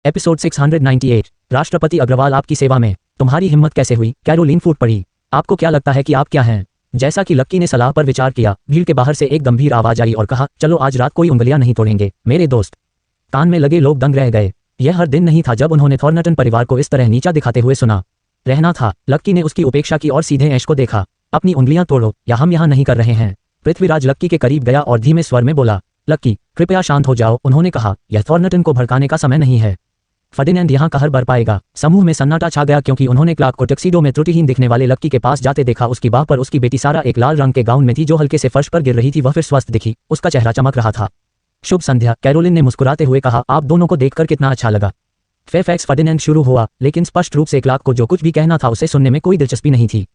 Episode 698। राष्ट्रपति अग्रवाल आपकी सेवा में। तुम्हारी हिम्मत कैसे हुई? कैरोलिन फूट पड़ी। आपको क्या लगता है कि आप क्या हैं? जैसा कि लक्की ने सलाह पर विचार किया, भीड़ के बाहर से एक गंभीर आवाज आई और कहा, चलो आज रात कोई उंगलियां नहीं तोड़ेंगे मेरे दोस्त। कान में लगे लोग दंग रह गए। यह हर दिन नहीं था जब उन्होंने थॉर्नटन परिवार को इस तरह नीचा दिखाते हुए सुना। रहना था। लक्की ने उसकी उपेक्षा की और सीधे ऐश को देखा। अपनी उंगलियां तोड़ो या हम यहाँ नहीं कर रहे हैं। पृथ्वीराज लक्की के करीब गया और धीमे स्वर में बोला, लक्की कृपया शांत हो जाओ। उन्होंने कहा, यह थॉर्नटन को भड़काने का समय नहीं है। फर्डिनेंड यहाँ कहर बर पाएगा। समूह में सन्नाटा छा गया क्योंकि उन्होंने क्लार्क को टक्सीडो में त्रुटिहीन दिखने वाले लक्की के पास जाते देखा। उसकी बाह पर उसकी बेटी सारा एक लाल रंग के गाउन में थी जो हल्के से फर्श पर गिर रही थी। वह फिर स्वस्थ दिखी। उसका चेहरा चमक रहा था। शुभ संध्या, कैरोलिन ने मुस्कुराते हुए कहा, आप दोनों को देखकर कितना अच्छा लगा। फेफैक्स फर्डिनेंड शुरू हुआ, लेकिन स्पष्ट रूप से क्लार्क को जो कुछ भी कहना था उसे सुनने में कोई दिलचस्पी नहीं थी।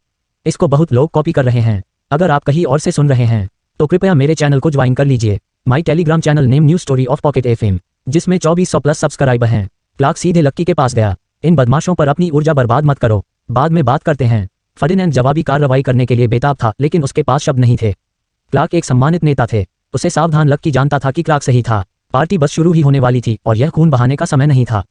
इसको बहुत लोग कॉपी कर रहे हैं। अगर आप कहीं और से सुन रहे हैं तो कृपया मेरे चैनल को ज्वाइन कर लीजिए। माई Telegram channel name new story of pocket FM, जिसमें 2400+ सब्सक्राइबर हैं। क्लार्क सीधे लक्की के पास गया। इन बदमाशों पर अपनी ऊर्जा बर्बाद मत करो, बाद में बात करते हैं। फर्डिनेंड जवाबी कार्रवाई करने के लिए बेताब था, लेकिन उसके पास शब्द नहीं थे। क्लार्क एक सम्मानित नेता थे। उसे सावधान लक्की जानता था कि क्लार्क सही था। पार्टी बस शुरू ही होने वाली थी और यह खून बहाने का समय नहीं था।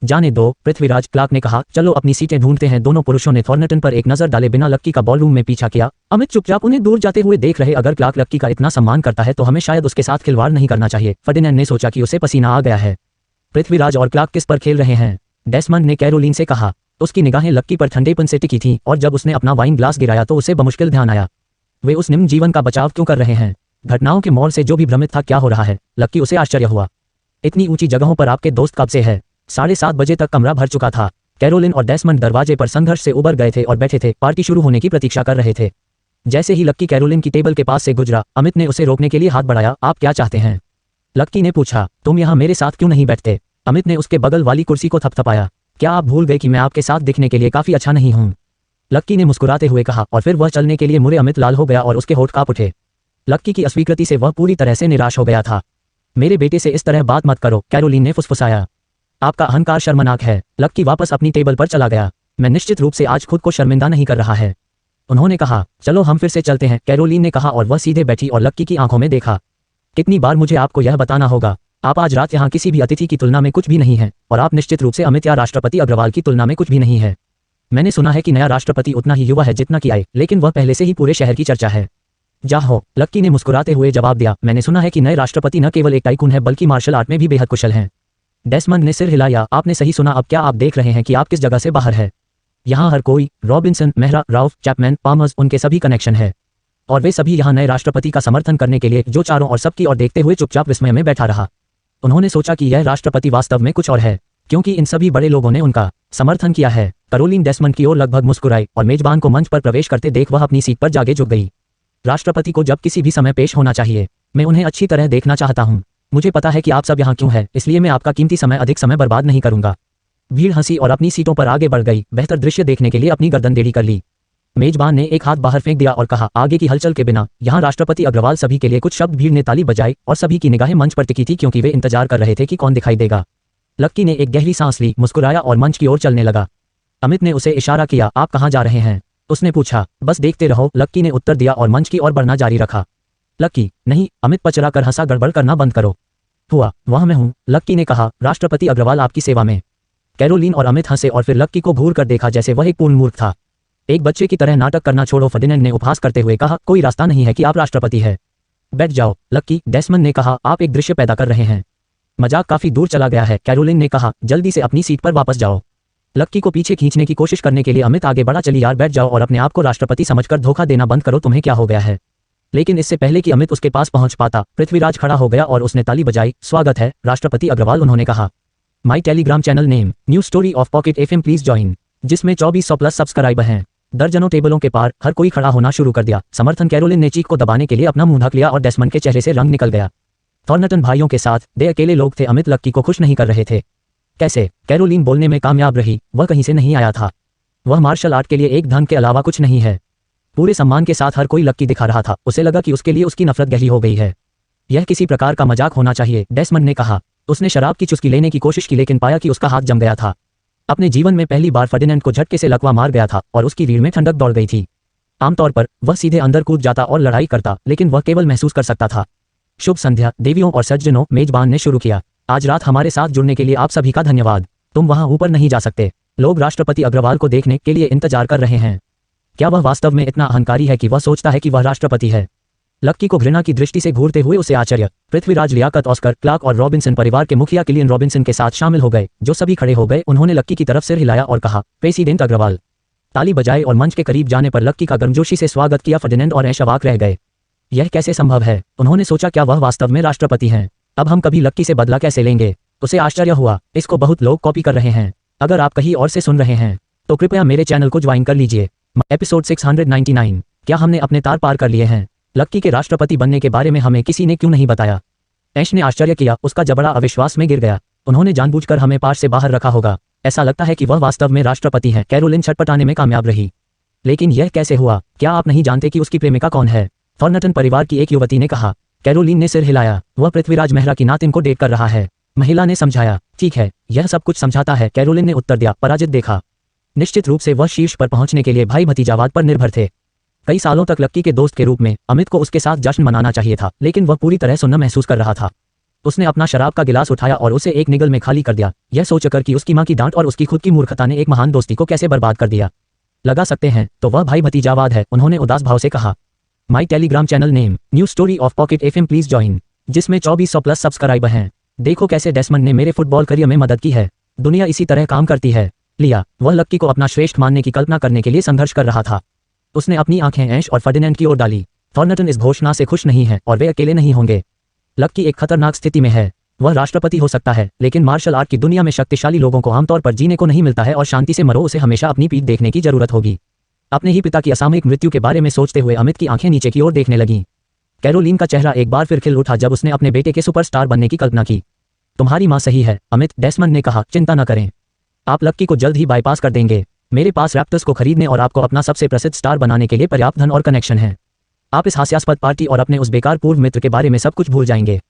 जाने दो पृथ्वीराज, क्लार्क ने कहा, चलो अपनी सीटें ढूंढते हैं। दोनों पुरुषों ने थॉर्नटन पर एक नजर डाले बिना लक्की का बॉलरूम में पीछा किया। अमित चुपचाप उन्हें दूर जाते हुए देख रहे। अगर क्लार्क लक्की का इतना सम्मान करता है तो हमें शायद उसके साथ खिलवाड़ नहीं करना चाहिए। फर्डिनेंड ने सोचा कि उसे पसीना आ गया है। पृथ्वीराज और क्लार्क किस पर खेल रहे हैं? डेस्मंड ने कैरोलिन से कहा। उसकी निगाहें लक्की पर ठंडेपन से टिकी थीं और जब उसने अपना वाइन ग्लास गिराया तो उसे बमुश्किल ध्यान आया। वे उस निम्न जीवन का बचाव क्यों कर रहे हैं? घटनाओं के मोड़ से जो भी भ्रमित था, क्या हो रहा है? लक्की उसे आश्चर्य हुआ। इतनी ऊंची जगहों पर आपके दोस्त कब से है? 7:30 बजे तक कमरा भर चुका था। कैरोलिन और डेस्मंड दरवाजे पर संघर्ष से उबर गए थे और बैठे थे। पार्टी शुरू होने की प्रतीक्षा कर रहे थे। जैसे ही लक्की कैरोलिन की टेबल के पास से गुजरा, अमित ने उसे रोकने के लिए हाथ बढ़ाया। आप क्या चाहते हैं? लक्की ने पूछा। तुम यहाँ मेरे साथ क्यों नहीं बैठते? अमित ने उसके बगल वाली कुर्सी को थपथपाया। क्या आप भूल गए कि मैं आपके साथ दिखने के लिए काफी अच्छा नहीं हूँ? लक्की ने मुस्कुराते हुए कहा और फिर वह चलने के लिए मुड़े। अमित लाल हो गया और उसके होठ कांप उठे। लक्की की अस्वीकृति से वह पूरी तरह से निराश हो गया था। मेरे बेटे से इस तरह बात मत करो, कैरोलिन ने फुसफुसाया। आपका अहंकार शर्मनाक है। लक्की वापस अपनी टेबल पर चला गया। मैं निश्चित रूप से आज खुद को शर्मिंदा नहीं कर रहा है। उन्होंने कहा, चलो हम फिर से चलते हैं, कैरोलिन ने कहा और वह सीधे बैठी और लक्की की आंखों में देखा। कितनी बार मुझे आपको यह बताना होगा? आप आज रात यहाँ किसी भी अतिथि की तुलना में कुछ भी नहीं है और आप निश्चित रूप से अमित या राष्ट्रपति अग्रवाल की तुलना में कुछ भी नहीं है। मैंने सुना है कि नया राष्ट्रपति उतना ही युवा है जितना कि आए, लेकिन वह पहले से ही पूरे शहर की चर्चा है। जाहो, लक्की ने मुस्कुराते हुए जवाब दिया। मैंने सुना है कि नए राष्ट्रपति न केवल एक टाइकून है बल्कि मार्शल आर्ट में भी बेहद कुशल हैं। डेस्मंड ने सिर हिलाया। आपने सही सुना। अब क्या आप देख रहे हैं कि आप किस जगह से बाहर है? यहाँ हर कोई, Robinson, Mehra, Rauf, Chapman, farmers, उनके सभी कनेक्शन है और वे सभी यहाँ नए राष्ट्रपति का समर्थन करने के लिए, जो चारों और सबकी ओर देखते हुए चुपचाप विस्मय में बैठा रहा। उन्होंने सोचा कि यह राष्ट्रपति वास्तव में कुछ और है, क्योंकि इन सभी बड़े लोगों ने उनका समर्थन किया है। कैरोलिन डेस्मंड की ओर लगभग मुस्कुराई और मेजबान को मंच पर प्रवेश करते देख वह अपनी सीट पर जाके झुक गई। राष्ट्रपति को जब किसी भी समय पेश होना चाहिए, मैं उन्हें अच्छी तरह देखना चाहता हूँ। मुझे पता है कि आप सब यहाँ क्यों हैं, इसलिए मैं आपका कीमती समय अधिक समय बर्बाद नहीं करूंगा। भीड़ हंसी और अपनी सीटों पर आगे बढ़ गई। बेहतर दृश्य देखने के लिए अपनी गर्दन टेढ़ी कर ली। मेजबान ने एक हाथ बाहर फेंक दिया और कहा, आगे की हलचल के बिना यहाँ राष्ट्रपति अग्रवाल सभी के लिए कुछ शब्द। भीड़ ने ताली बजाई और सभी की निगाहें मंच पर टिकी थी क्योंकि वे इंतजार कर रहे थे कि कौन दिखाई देगा। लक्की ने एक गहरी सांस ली, मुस्कुराया और मंच की ओर चलने लगा। अमित ने उसे इशारा किया। आप कहाँ जा रहे हैं? उसने पूछा। बस देखते रहो, लक्की ने उत्तर दिया और मंच की ओर बढ़ना जारी रखा। लक्की, नहीं, अमित पचरा कर हंसा। गड़बड़ करना बंद करो। हुआ, वह मैं हूँ, लक्की ने कहा। राष्ट्रपति अग्रवाल आपकी सेवा में। कैरोलिन और अमित हंसे और फिर लक्की को घूर कर देखा जैसे वह एक पूर्ण मूर्ख था। एक बच्चे की तरह नाटक करना छोड़ो, फर्डिनेंड ने उपहास करते हुए कहा। कोई रास्ता नहीं है कि आप राष्ट्रपति है। बैठ जाओ लक्की, डेस्मंड ने कहा। आप एक दृश्य पैदा कर रहे हैं। मजाक काफी दूर चला गया है, कैरोलिन ने कहा। जल्दी से अपनी सीट पर वापस जाओ। लक्की को पीछे खींचने की कोशिश करने के लिए अमित आगे बढ़ा। चली यार, बैठ जाओ और अपने आप को राष्ट्रपति समझकर धोखा देना बंद करो। तुम्हें क्या हो गया है? लेकिन इससे पहले कि अमित उसके पास पहुंच पाता, पृथ्वीराज खड़ा हो गया और उसने ताली बजाई। स्वागत है राष्ट्रपति अग्रवाल, उन्होंने कहा। माई Telegram channel name new story of pocket FM please join, जिसमें 2400+ सब्सक्राइबर हैं। दर्जनों टेबलों के पार हर कोई खड़ा होना शुरू कर दिया। समर्थन। कैरोलिन ने चीख को दबाने के लिए अपना मुंह ढक लिया और डेस्मंड के चेहरे से रंग निकल गया। थॉर्नटन भाइयों के साथ दे अकेले लोग थे। अमित लक्की को खुश नहीं कर रहे थे। कैसे? कैरोलिन बोलने में कामयाब रही। वह कहीं से नहीं आया था। वह मार्शल आर्ट के लिए एक ढंग के अलावा कुछ नहीं है। पूरे सम्मान के साथ हर कोई लक्की दिखा रहा था। उसे लगा कि उसके लिए उसकी नफरत गहरी हो गई है। यह किसी प्रकार का मजाक होना चाहिए, डेस्मंड ने कहा। उसने शराब की चुस्की लेने की कोशिश की लेकिन पाया कि उसका हाथ जम गया था। अपने जीवन में पहली बार फर्डिनेंड को झटके से लकवा मार गया था और उसकी रीढ़ में ठंडक दौड़ गई थी। आमतौर पर वह सीधे अंदर कूद जाता और लड़ाई करता, लेकिन वह केवल महसूस कर सकता था। शुभ संध्या देवियों और सज्जनों, मेजबान ने शुरू किया। आज रात हमारे साथ जुड़ने के लिए आप सभी का धन्यवाद। तुम वहां ऊपर नहीं जा सकते। लोग राष्ट्रपति अग्रवाल को देखने के लिए इंतजार कर रहे हैं। क्या वह वास्तव में इतना अहंकारी है कि वह सोचता है कि वह राष्ट्रपति है? लक्की को घृणा की दृष्टि से घूरते हुए उसे आश्चर्य। पृथ्वीराज, लियाकत, ऑस्कर, क्लार्क और रॉबिन्सन परिवार के मुखिया किलियन रॉबिन्सन के साथ शामिल हो गए, जो सभी खड़े हो गए। उन्होंने लक्की की तरफ सिर हिलाया और कहा, प्रेसिडेंट अग्रवाल। ताली बजाए और मंच के करीब जाने पर लक्की का गर्मजोशी से स्वागत किया। फर्डिनेंड और ऐश अवाक रह गए। यह कैसे संभव है? उन्होंने सोचा, क्या वह वास्तव में राष्ट्रपति हैं? अब हम कभी लक्की से बदला कैसे लेंगे? उसे आश्चर्य हुआ, इसको बहुत लोग कॉपी कर रहे हैं। अगर आप कहीं और से सुन रहे हैं तो कृपया मेरे चैनल को ज्वाइन कर लीजिए। एपिसोड 699। क्या हमने अपने तार पार कर लिए हैं? लक्की के राष्ट्रपति बनने के बारे में हमें किसी ने क्यों नहीं बताया? ऐश ने आश्चर्य किया, उसका जबड़ा अविश्वास में गिर गया। उन्होंने जानबूझकर हमें पार से बाहर रखा होगा। ऐसा लगता है कि वह वास्तव में राष्ट्रपति हैं। कैरोलिन छटपटाने में कामयाब रही। लेकिन यह कैसे हुआ? क्या आप नहीं जानते कि उसकी प्रेमिका कौन है? थॉर्नटन परिवार की एक युवती ने कहा। कैरोलिन ने सिर हिलाया। वह पृथ्वीराज मेहरा की नातिन को डेट कर रहा है। महिला ने समझाया। ठीक है, यह सब कुछ समझाता है। कैरोलिन ने उत्तर दिया। पराजित देखा। निश्चित रूप से वह शीर्ष पर पहुंचने के लिए भाई भतीजावाद पर निर्भर थे। कई सालों तक लक्की के दोस्त के रूप में अमित को उसके साथ जश्न मनाना चाहिए था, लेकिन वह पूरी तरह सुन्न महसूस कर रहा था। उसने अपना शराब का गिलास उठाया और उसे एक निगल में खाली कर दिया, यह सोचकर कि उसकी मां की डांट और उसकी खुद की मूर्खता ने एक महान दोस्ती को कैसे बर्बाद कर दिया। लगा सकते हैं तो वह भाई भतीजावाद है, उन्होंने उदास भाव से कहा। माई Telegram channel name new story of pocket FM please join, जिसमें 2400+ सब्सक्राइबर हैं। देखो कैसे डेस्मंड ने मेरे फुटबॉल करियर में मदद की है। दुनिया इसी तरह काम करती है। लिया, वह लक्की को अपना श्रेष्ठ मानने की कल्पना करने के लिए संघर्ष कर रहा था। उसने अपनी आंखें ऐश और फर्डिनेंड की ओर डाली। थॉर्नटन इस घोषणा से खुश नहीं है और वे अकेले नहीं होंगे। लक्की एक खतरनाक स्थिति में है। वह राष्ट्रपति हो सकता है, लेकिन मार्शल आर्ट की दुनिया में शक्तिशाली लोगों को आमतौर पर जीने को नहीं मिलता है और शांति से मरो, उसे हमेशा अपनी पीठ देखने की जरूरत होगी। अपने ही पिता की असामयिक मृत्यु के बारे में सोचते हुए अमित की आंखें नीचे की ओर देखने लगीं। कैरोलिन का चेहरा एक बार फिर खिल उठा जब उसने अपने बेटे के सुपरस्टार बनने की कल्पना की। तुम्हारी मां सही है अमित, डेस्मंड ने कहा। चिंता न करें, आप लक्की को जल्द ही बाईपास कर देंगे। मेरे पास रैप्टर्स को खरीदने और आपको अपना सबसे प्रसिद्ध स्टार बनाने के लिए पर्याप्त धन और कनेक्शन है। आप इस हास्यास्पद पार्टी और अपने उस बेकार पूर्व मित्र के बारे में सब कुछ भूल जाएंगे।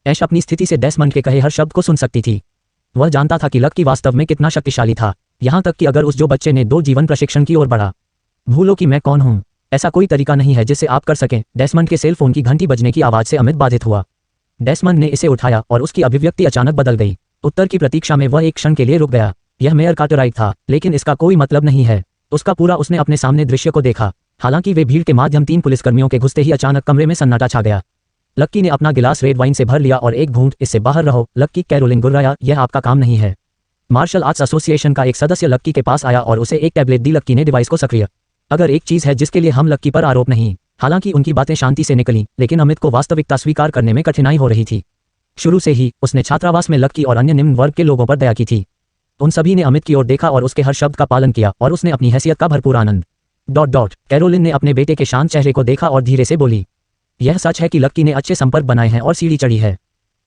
ऐश अपनी स्थिति से डेस्मंड के कहे हर शब्द को सुन सकती थी। वह जानता था कि लक्की वास्तव में कितना शक्तिशाली था, यहाँ तक कि अगर उस जो बच्चे ने 2 जीवन प्रशिक्षण की ओर बढ़ा। भूलो कि मैं कौन हूँ। ऐसा कोई तरीका नहीं है जिससे आप कर सकें। डेस्मंड के सेल फोन की घंटी बजने की आवाज से अमित बाधित हुआ। डेस्मंड ने इसे उठाया और उसकी अभिव्यक्ति अचानक बदल गई। उत्तर की प्रतीक्षा में वह एक क्षण के लिए रुक गया। यह मेयर कार्टराइट था, लेकिन इसका कोई मतलब नहीं है। उसने अपने सामने दृश्य को देखा। हालांकि वे भीड़ के माध्यम 3 पुलिसकर्मियों के घुसते ही अचानक कमरे में सन्नाटा छा गया। लक्की ने अपना गिलास रेड वाइन से भर लिया और एक घूंट, इससे बाहर रहो लक्की, कैरोलिन गुर्राया, यह आपका काम नहीं है। मार्शल आर्ट्स एसोसिएशन का एक सदस्य लक्की के पास आया और उसे एक टैबलेट दी। लक्की ने डिवाइस को सक्रिय। अगर एक चीज है जिसके लिए हम लक्की पर आरोप नहीं। हालांकि उनकी बातें शांति से निकली, लेकिन अमित को वास्तविकता स्वीकार करने में कठिनाई हो रही थी। शुरू से ही उसने छात्रावास में लक्की और अन्य निम्न वर्ग के लोगों पर दया की थी। उन सभी ने अमित की ओर देखा और उसके हर शब्द का पालन किया और उसने अपनी हैसियत का भरपूर आनंद। कैरोलिन ने अपने बेटे के शांत चेहरे को देखा और धीरे से बोली, यह सच है कि लक्की ने अच्छे संपर्क बनाए हैं और सीढ़ी चढ़ी है।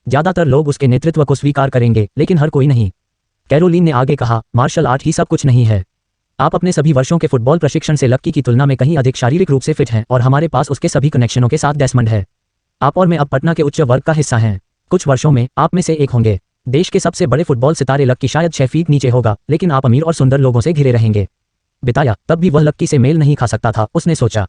ज्यादातर लोग उसके नेतृत्व को स्वीकार करेंगे, लेकिन हर कोई नहीं। कैरोलिन ने आगे कहा, मार्शल आर्ट ही सब कुछ नहीं है। आप अपने सभी वर्षों के फुटबॉल प्रशिक्षण से लक्की की तुलना में कहीं अधिक शारीरिक रूप से फिट हैं और हमारे पास उसके सभी कनेक्शनों के साथ डेस्मंड है। आप और मैं अब पटना के उच्च वर्ग का हिस्सा हैं। कुछ वर्षों में आप में से एक होंगे। देश के सबसे बड़े फुटबॉल सितारे लक्की शायद 6 फीट नीचे होगा, लेकिन आप अमीर और सुंदर लोगों से घिरे रहेंगे। बिताया, तब भी वह लक्की से मेल नहीं खा सकता था, उसने सोचा।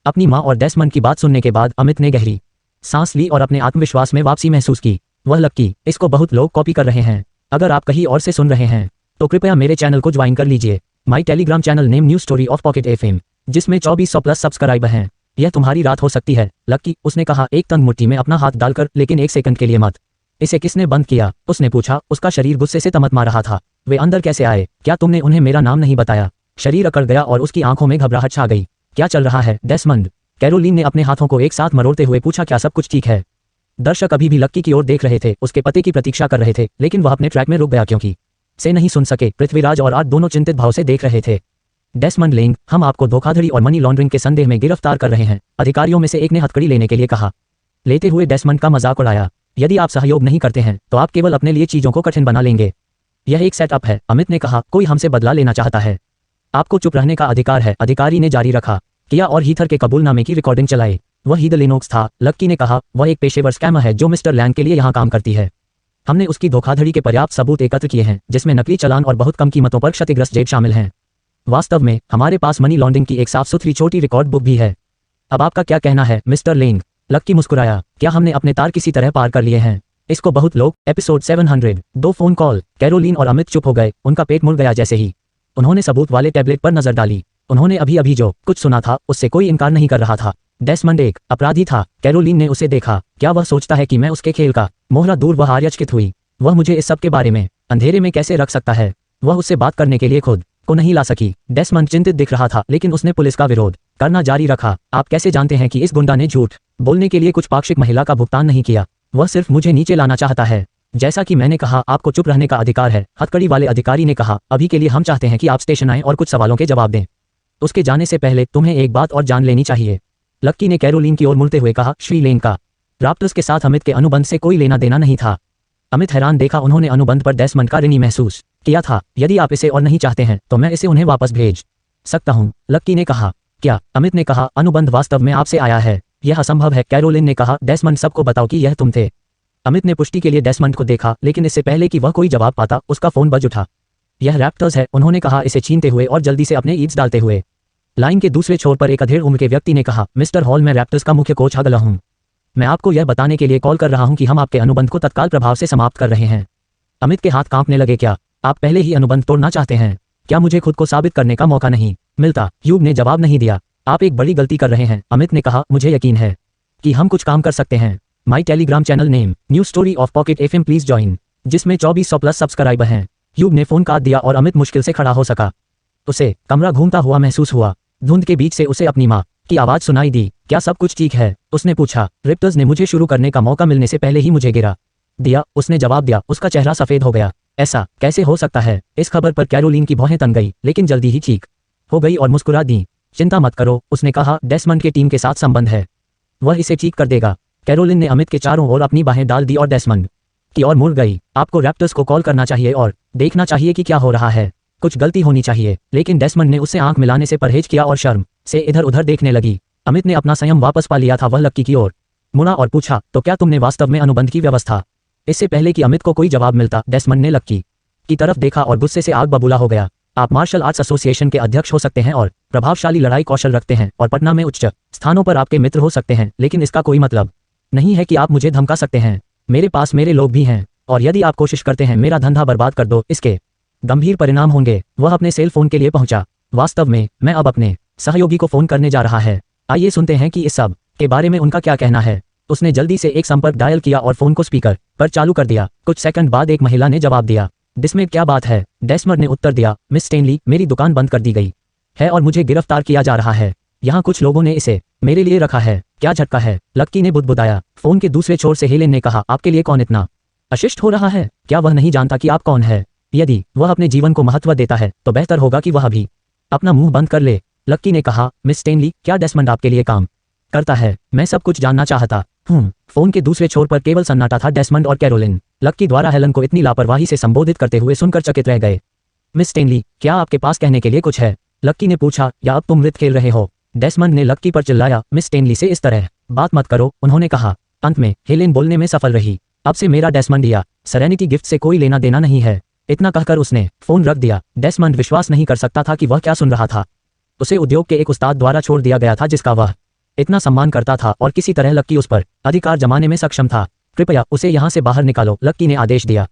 अपनी मां और डेस्मंड की बात सुनने के बाद अमित ने गहरी सांस ली और अपने आत्मविश्वास में वापसी महसूस की। वह लक्की, इसको बहुत लोग कॉपी कर रहे हैं। अगर आप कहीं और से सुन रहे हैं तो कृपया मेरे चैनल को ज्वाइन कर लीजिए। माई Telegram channel name new story of pocket FM, जिसमें 2400+ सब्सक्राइबर हैं। यह तुम्हारी रात हो सकती है लक्की, उसने कहा एक तंग मुट्ठी में अपना हाथ डालकर, लेकिन 1 सेकंड के लिए मत। इसे किसने बंद किया? उसने पूछा। उसका शरीर गुस्से से तमतमा रहा था। वे अंदर कैसे आए? क्या तुमने उन्हें मेरा नाम नहीं बताया? शरीर अकड़ गया और उसकी आंखों में घबराहट छा गई। क्या चल रहा है डेस्मंड? कैरोलिन ने अपने हाथों को एक साथ मरोड़ते हुए पूछा। क्या सब कुछ ठीक है? दर्शक अभी भी लक्की की ओर देख रहे थे, उसके पते की प्रतीक्षा कर रहे थे, लेकिन वह अपने ट्रैक में रुक गया क्योंकि से नहीं सुन सके। पृथ्वीराज और आर्ट दोनों चिंतित भाव से देख रहे थे। डेस्मंड लेंग, हम आपको धोखाधड़ी और मनी लॉन्ड्रिंग के संदेह में गिरफ्तार कर रहे हैं, अधिकारियों में से एक ने हथकड़ी लेने के लिए कहा। लेते हुए डेस्मंड का मजाक उड़ाया। यदि आप सहयोग नहीं करते हैं तो आप केवल अपने लिए चीजों को कठिन बना लेंगे। यह एक सेटअप है, अमित ने कहा। कोई हमसे बदला लेना चाहता है। आपको चुप रहने का अधिकार है, अधिकारी ने जारी रखा। किया और हीथर के कबूलनामे की रिकॉर्डिंग चलाई। वह हीथ लिनोक्स था, लक्की ने कहा। वह एक पेशेवर स्कैमर है जो मिस्टर लैंग के लिए यहाँ काम करती है। हमने उसकी धोखाधड़ी के पर्याप्त सबूत एकत्र किए हैं, जिसमें नकली चालान और बहुत कम कीमतों पर क्षतिग्रस्त जेब शामिल हैं। वास्तव में हमारे पास मनी लॉन्ड्रिंग की एक साफ सुथरी छोटी रिकॉर्ड बुक भी है। अब आपका क्या कहना है मिस्टर लेंग? लक्की मुस्कुराया। क्या हमने अपने तार किसी तरह पार कर लिए हैं? इसको बहुत लोग। एपिसोड 700 दो फोन कॉल। कैरोलीन और अमित चुप हो गए, उनका पेट मुड़ गया जैसे ही उन्होंने सबूत वाले टैबलेट पर नजर डाली। उन्होंने अभी अभी जो कुछ सुना था उससे कोई इनकार नहीं कर रहा था। डेसमंड एक अपराधी था। कैरोलीन ने उसे देखा। क्या वह सोचता है कि मैं उसके खेल का मोहरा दूर? वह आश्चर्यचकित हुई। वह मुझे इस सब के बारे में अंधेरे में कैसे रख सकता है? वह उससे बात करने के लिए खुद को नहीं ला सकी। डेसमंड चिंतित दिख रहा था, लेकिन उसने पुलिस का विरोध करना जारी रखा। आप कैसे जानते हैं कि इस गुंडा ने झूठ बोलने के लिए कुछ पाक्षिक महिला का भुगतान नहीं किया? वह सिर्फ मुझे नीचे लाना चाहता है। जैसा कि मैंने कहा, आपको चुप रहने का अधिकार है। हथकड़ी वाले अधिकारी ने कहा, अभी के लिए हम चाहते हैं कि आप स्टेशन आएं और कुछ सवालों के जवाब दें। उसके जाने से पहले तुम्हें एक बात और जान लेनी चाहिए। लक्की ने कैरोलीन की ओर मुड़ते हुए कहा। श्रीलेन का राप्टर्स के साथ अमित के अनुबंध से कोई लेना देना नहीं था। अमित हैरान देखा। उन्होंने अनुबंध पर डेसमंड का ऋणी महसूस किया था। यदि आप इसे और नहीं चाहते हैं तो मैं इसे उन्हें वापस भेज सकता हूं, लक्की ने कहा। क्या? अमित ने कहा, अनुबंध वास्तव में आपसे आया है? यह असंभव है, कैरोलिन ने कहा। डेसमंड, सबको बताओ कि यह तुम थे। अमित ने पुष्टि के लिए डेसमंड को देखा, लेकिन इससे पहले कि वह कोई जवाब पाता, उसका फोन बज उठा। यह रैप्टर्स है, उन्होंने कहा, इसे छीनते हुए और जल्दी से अपने ईड्स डालते हुए। लाइन के दूसरे छोर पर एक अधेड़ उम्र के व्यक्ति ने कहा, मिस्टर हॉल, मैं रैप्टर्स का मुख्य कोच अगला हूं। मैं आपको यह बताने के लिए कॉल कर रहा हूं कि हम आपके अनुबंध को तत्काल प्रभाव से समाप्त कर रहे हैं। अमित के हाथ कांपने लगे। क्या आप पहले ही अनुबंध तोड़ना चाहते हैं? क्या मुझे खुद को साबित करने का मौका नहीं मिलता? ह्यूग ने जवाब नहीं दिया। आप एक बड़ी गलती कर रहे हैं, अमित ने कहा। मुझे यकीन है कि हम कुछ काम कर सकते हैं। माई Telegram channel name new story of pocket FM please join, जिसमें 2400 प्लस सब्सक्राइबर हैं। ह्यूग ने फोन काट दिया और अमित मुश्किल से खड़ा हो सका। उसे कमरा घूमता हुआ महसूस हुआ। धुंध के बीच से उसे अपनी माँ की आवाज सुनाई दी। क्या सब कुछ ठीक है? उसने पूछा। रिप्टर्स ने मुझे शुरू करने का मौका मिलने से पहले ही मुझे गिरा दिया, उसने जवाब दिया। उसका चेहरा सफेद हो गया। ऐसा कैसे हो सकता है? इस खबर पर कैरोलीन की भौहें तन गई, लेकिन जल्दी ही ठीक हो गई और मुस्कुरा दी। चिंता मत करो, उसने कहा। डेसमंड के टीम के साथ संबंध है, वह इसे ठीक कर देगा। कैरोलिन ने अमित के चारों ओर अपनी बाहें डाल दी और डेसमंड की ओर मुड़ गई। आपको रैप्टर्स को कॉल करना चाहिए और देखना चाहिए कि क्या हो रहा है। कुछ गलती होनी चाहिए। लेकिन डेसमंड ने उससे आंख मिलाने से परहेज किया और शर्म से इधर उधर देखने लगी। अमित ने अपना संयम वापस पा लिया था। वह लक्की की ओर मुड़ा और पूछा, तो क्या तुमने वास्तव में अनुबंध की व्यवस्था? इससे पहले कि अमित को कोई जवाब मिलता, डेसमंड ने लक्की की तरफ देखा और गुस्से से आग बबूला हो गया। आप मार्शल आर्ट्स एसोसिएशन के अध्यक्ष हो सकते हैं और प्रभावशाली लड़ाई कौशल रखते हैं और पटना में उच्च स्थानों पर आपके मित्र हो सकते हैं, लेकिन इसका कोई मतलब नहीं है कि आप मुझे धमका सकते हैं। मेरे पास मेरे लोग भी हैं, और यदि आप कोशिश करते हैं मेरा धंधा बर्बाद कर दो, इसके गंभीर परिणाम होंगे। वह अपने सेल फोन के लिए पहुंचा। वास्तव में मैं अब अपने सहयोगी को फोन करने जा रहा है। आइए सुनते हैं कि इस सब के बारे में उनका क्या कहना है। उसने जल्दी से एक संपर्क डायल किया और फोन को स्पीकर पर चालू कर दिया। कुछ सेकंड बाद एक महिला ने जवाब दिया। जिसमें क्या बात है? डेसमंड ने उत्तर दिया। मिस स्टेनली, मेरी दुकान बंद कर दी गई है और मुझे गिरफ्तार किया जा रहा है। यहाँ कुछ लोगों ने इसे मेरे लिए रखा है। क्या झटका है? लक्की ने बुदबुदाया। फोन के दूसरे छोर से हेलेन ने कहा, आपके लिए कौन इतना अशिष्ट हो रहा है? क्या वह नहीं जानता कि आप कौन है? यदि वह अपने जीवन को महत्व देता है तो बेहतर होगा कि वह भी अपना मुंह बंद कर ले। लक्की ने कहा, मिस स्टेनली, क्या डेसमंड आपके लिए काम करता है? मैं सब कुछ जानना चाहता हूँ। फोन के दूसरे छोर पर केवल सन्नाटा था। डेसमंड और कैरोलिन लक्की द्वारा हेलन को इतनी लापरवाही से संबोधित करते हुए सुनकर चकित रह गए। मिस स्टेनली, क्या आपके पास कहने के लिए कुछ है? लक्की ने पूछा। या अब तुम मृत खेल रहे हो? डेसमंड ने लक्की पर चिल्लाया। मिस स्टेनली से इस तरह बात मत करो, उन्होंने कहा। अंत में हेलेन बोलने में सफल रही। अब से मेरा डेसमंड या सेरेनिटी गिफ्ट से कोई लेना देना नहीं है। इतना कहकर उसने फोन रख दिया। डेसमंड विश्वास नहीं कर सकता था कि वह क्या सुन रहा था। उसे उद्योग के एक उस्ताद द्वारा छोड़ दिया गया था जिसका वह इतना सम्मान करता था, और किसी तरह लक्की उस पर अधिकार जमाने में सक्षम था। कृपया उसे यहाँ से बाहर निकालो, लक्की ने आदेश दिया।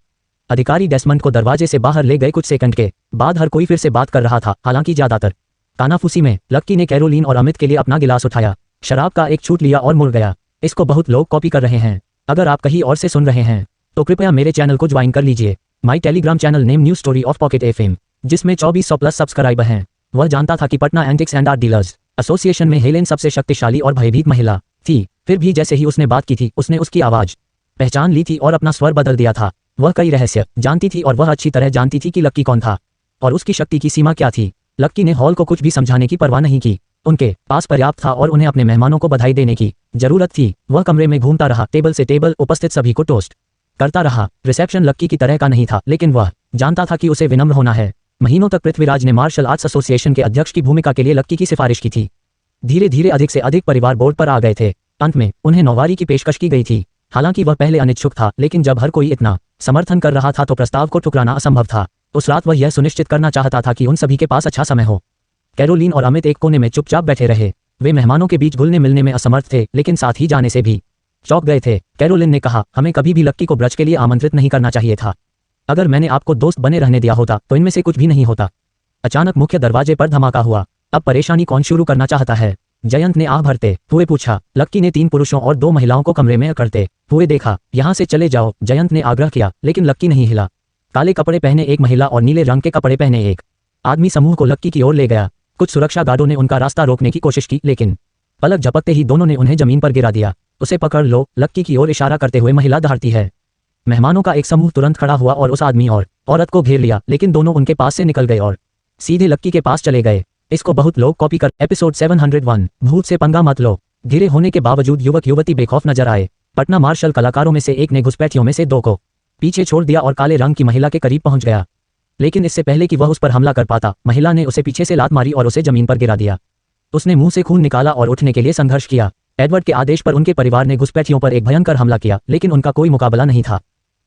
अधिकारी डेसमंड को दरवाजे से बाहर ले गए। कुछ सेकंड के बाद हर कोई फिर से बात कर रहा था, हालांकि ज्यादातर कानाफूसी में। लक्की ने कैरोलीन और अमित के लिए अपना गिलास उठाया, शराब का एक छूट लिया और मुड़ गया। इसको बहुत लोग कॉपी कर रहे हैं। अगर आप कहीं और से सुन रहे हैं तो कृपया मेरे चैनल को ज्वाइन कर लीजिए। माई Telegram channel name new story of pocket FM, जिसमें 2400 प्लस सब्सक्राइबर हैं। वह जानता था कि Patna antics and art dealers association में हेलेन सबसे शक्तिशाली और भयभीत महिला थी। फिर भी जैसे ही उसने बात की थी, उसने उसकी आवाज पहचान ली थी और अपना स्वर बदल दिया था। वह कई रहस्य जानती थी और वह अच्छी तरह जानती थी कि लक्की कौन था और उसकी शक्ति की सीमा क्या थी। लक्की ने हॉल को कुछ भी समझाने की परवाह नहीं की। उनके पास पर्याप्त था और उन्हें अपने मेहमानों को बधाई देने की जरूरत थी। वह कमरे में घूमता रहा, टेबल से टेबल उपस्थित सभी को टोस्ट करता रहा। रिसेप्शन लक्की की तरह का नहीं था, लेकिन वह जानता था कि उसे विनम्र होना है। महीनों तक पृथ्वीराज ने मार्शल आर्ट्स एसोसिएशन के अध्यक्ष की भूमिका के लिए लक्की की सिफारिश की थी। धीरे धीरे अधिक से अधिक परिवार बोर्ड पर आ गए थे। अंत में उन्हें नौवारी की पेशकश की गई थी। हालांकि वह पहले अनिच्छुक था, लेकिन जब हर कोई इतना समर्थन कर रहा था तो प्रस्ताव को ठुकराना असंभव था। उस रात वह यह सुनिश्चित करना चाहता था कि उन सभी के पास अच्छा समय हो। कैरोलीन और अमित एक कोने में चुपचाप बैठे रहे। वे मेहमानों के बीच घुलने मिलने में असमर्थ थे, लेकिन साथ ही जाने से भी चौंक गए थे। कैरोलिन ने कहा, हमें कभी भी लक्की को ब्रज के लिए आमंत्रित नहीं करना चाहिए था। अगर मैंने आपको दोस्त बने रहने दिया होता तो इनमें से कुछ भी नहीं होता। अचानक मुख्य दरवाजे पर धमाका हुआ। अब परेशानी कौन शुरू करना चाहता है? जयंत ने आह भरते हुए पूछा। लक्की ने 3 पुरुषों और 2 महिलाओं को कमरे में अकड़ते हुए देखा। यहाँ से चले जाओ, जयंत ने आग्रह किया, लेकिन लक्की नहीं हिला। काले कपड़े पहने एक महिला और नीले रंग के कपड़े पहने एक आदमी समूह को लक्की की ओर ले गया। कुछ सुरक्षा गार्डों ने उनका रास्ता रोकने की कोशिश की, लेकिन पलक झपकते ही दोनों ने उन्हें जमीन पर गिरा दिया। उसे पकड़ लो, लक्की की ओर इशारा करते हुए महिला दहाड़ती है। मेहमानों का एक समूह तुरंत खड़ा हुआ और उस आदमी और औरत को घेर लिया, लेकिन दोनों उनके पास से निकल गए और सीधे लक्की के पास चले गए। इसको बहुत लोग कॉपी कर। एपिसोड 701, भूत से पंगा मत लो। घिरे होने के बावजूद युवक युवती बेखौफ नजर आए। पटना मार्शल कलाकारों में से एक ने घुसपैठियों में से 2 को पीछे छोड़ दिया और काले रंग की महिला के करीब पहुंच गया। लेकिन इससे पहले कि वह उस पर हमला कर पाता, महिला ने उसे पीछे से लात मारी और उसे जमीन पर गिरा दिया। उसने मुंह से खून निकाला और उठने के लिए संघर्ष किया। एडवर्ड के आदेश पर उनके परिवार ने घुसपैठियों पर एक भयंकर हमला किया, लेकिन उनका कोई मुकाबला नहीं था।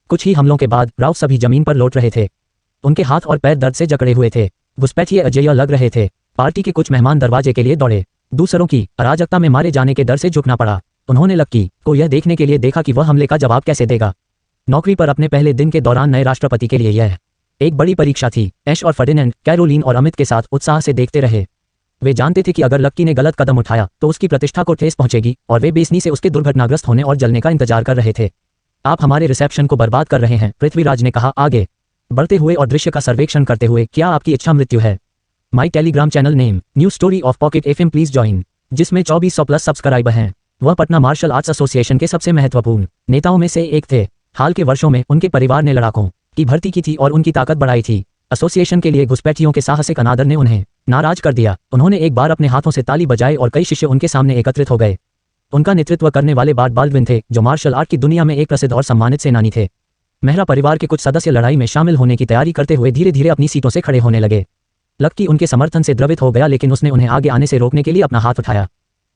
कुछ ही हमलों के बाद राव सभी जमीन पर लौट रहे थे। उनके हाथ और पैर दर्द से जकड़े हुए थे। घुसपैठिए अजेय लग रहे थे। पार्टी के कुछ मेहमान दरवाजे के लिए दौड़े। दूसरों की अराजकता में मारे जाने के डर से झुकना पड़ा। उन्होंने लक्की को यह देखने के लिए देखा कि वह हमले का जवाब कैसे देगा। नौकरी पर अपने पहले दिन के दौरान नए राष्ट्रपति के लिए यह एक बड़ी परीक्षा थी। ऐश और फर्डिनेंड कैरोलिन और अमित के साथ उत्साह से देखते रहे। वे जानते थे कि अगर लक्की ने गलत कदम उठाया तो उसकी प्रतिष्ठा को ठेस पहुंचेगी, और वे बेसनी से उसके दुर्घटनाग्रस्त होने और जलने का इंतजार कर रहे थे। आप हमारे रिसेप्शन को बर्बाद कर रहे हैं, पृथ्वीराज ने कहा, आगे बढ़ते हुए और दृश्य का सर्वेक्षण करते हुए। क्या आपकी इच्छा मृत्यु है? माई Telegram channel name new story of pocket FM please join, जिसमें 2400+ सब्सक्राइबर हैं। वह पटना मार्शल आर्ट्स एसोसिएशन के सबसे महत्वपूर्ण नेताओं में से एक थे। हाल के वर्षों में उनके परिवार ने लड़ाकों की भर्ती की थी और उनकी ताकत बढ़ाई थी। एसोसिएशन के लिए घुसपैठियों के साहसिक अनादर ने उन्हें नाराज कर दिया। उन्होंने एक बार अपने हाथों से ताली बजाई और कई शिष्य उनके सामने एकत्रित हो गए। उनका नेतृत्व करने वाले बार्ट बाल्डविन थे, जो मार्शल आर्ट की दुनिया में एक प्रसिद्ध और सम्मानित सेनानी थे। मेहरा परिवार के कुछ सदस्य लड़ाई में शामिल होने की तैयारी करते हुए धीरे धीरे अपनी सीटों से खड़े होने लगे। लक्की उनके समर्थन से द्रवित हो गया, लेकिन उसने उन्हें आगे आने से रोकने के लिए अपना हाथ उठाया।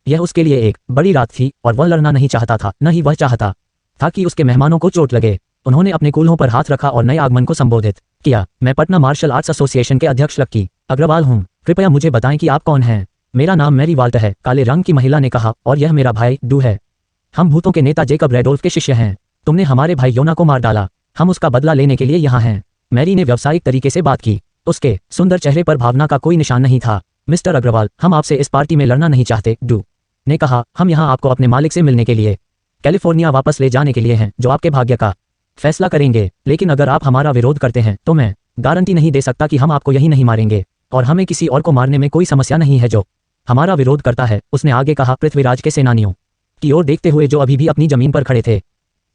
यह उसके लिए एक बड़ी रात थी और वह लड़ना नहीं चाहता था, न ही वह चाहता था कि उसके मेहमानों को चोट लगे। उन्होंने अपने कूल्हों पर हाथ रखा और नए आगमन को संबोधित किया। मैं पटना मार्शल आर्ट्स एसोसिएशन के अध्यक्ष लक्की अग्रवाल हूँ। कृपया मुझे बताएं कि आप कौन हैं। मेरा नाम मैरी वाल्ट है, काले रंग की महिला ने कहा, और यह मेरा भाई डू है। हम भूतों के नेता जेकब रेडोल्फ के शिष्य हैं। तुमने हमारे भाई योना को मार डाला। हम उसका बदला लेने के लिए यहाँ हैं। मैरी ने व्यावसायिक तरीके से बात की। उसके सुंदर चेहरे पर भावना का कोई निशान नहीं था। मिस्टर अग्रवाल, हम आपसे इस पार्टी में लड़ना नहीं चाहते, डू ने कहा। हम यहाँ आपको अपने मालिक से मिलने के लिए कैलिफोर्निया वापस ले जाने के लिए हैं, जो आपके भाग्य का फैसला करेंगे। लेकिन अगर आप हमारा विरोध करते हैं तो मैं गारंटी नहीं दे सकता कि हम आपको यही नहीं मारेंगे, और हमें किसी और को मारने में कोई समस्या नहीं है जो हमारा विरोध करता है, उसने आगे कहा, पृथ्वीराज के सेनानियों की ओर देखते हुए जो अभी भी अपनी जमीन पर खड़े थे,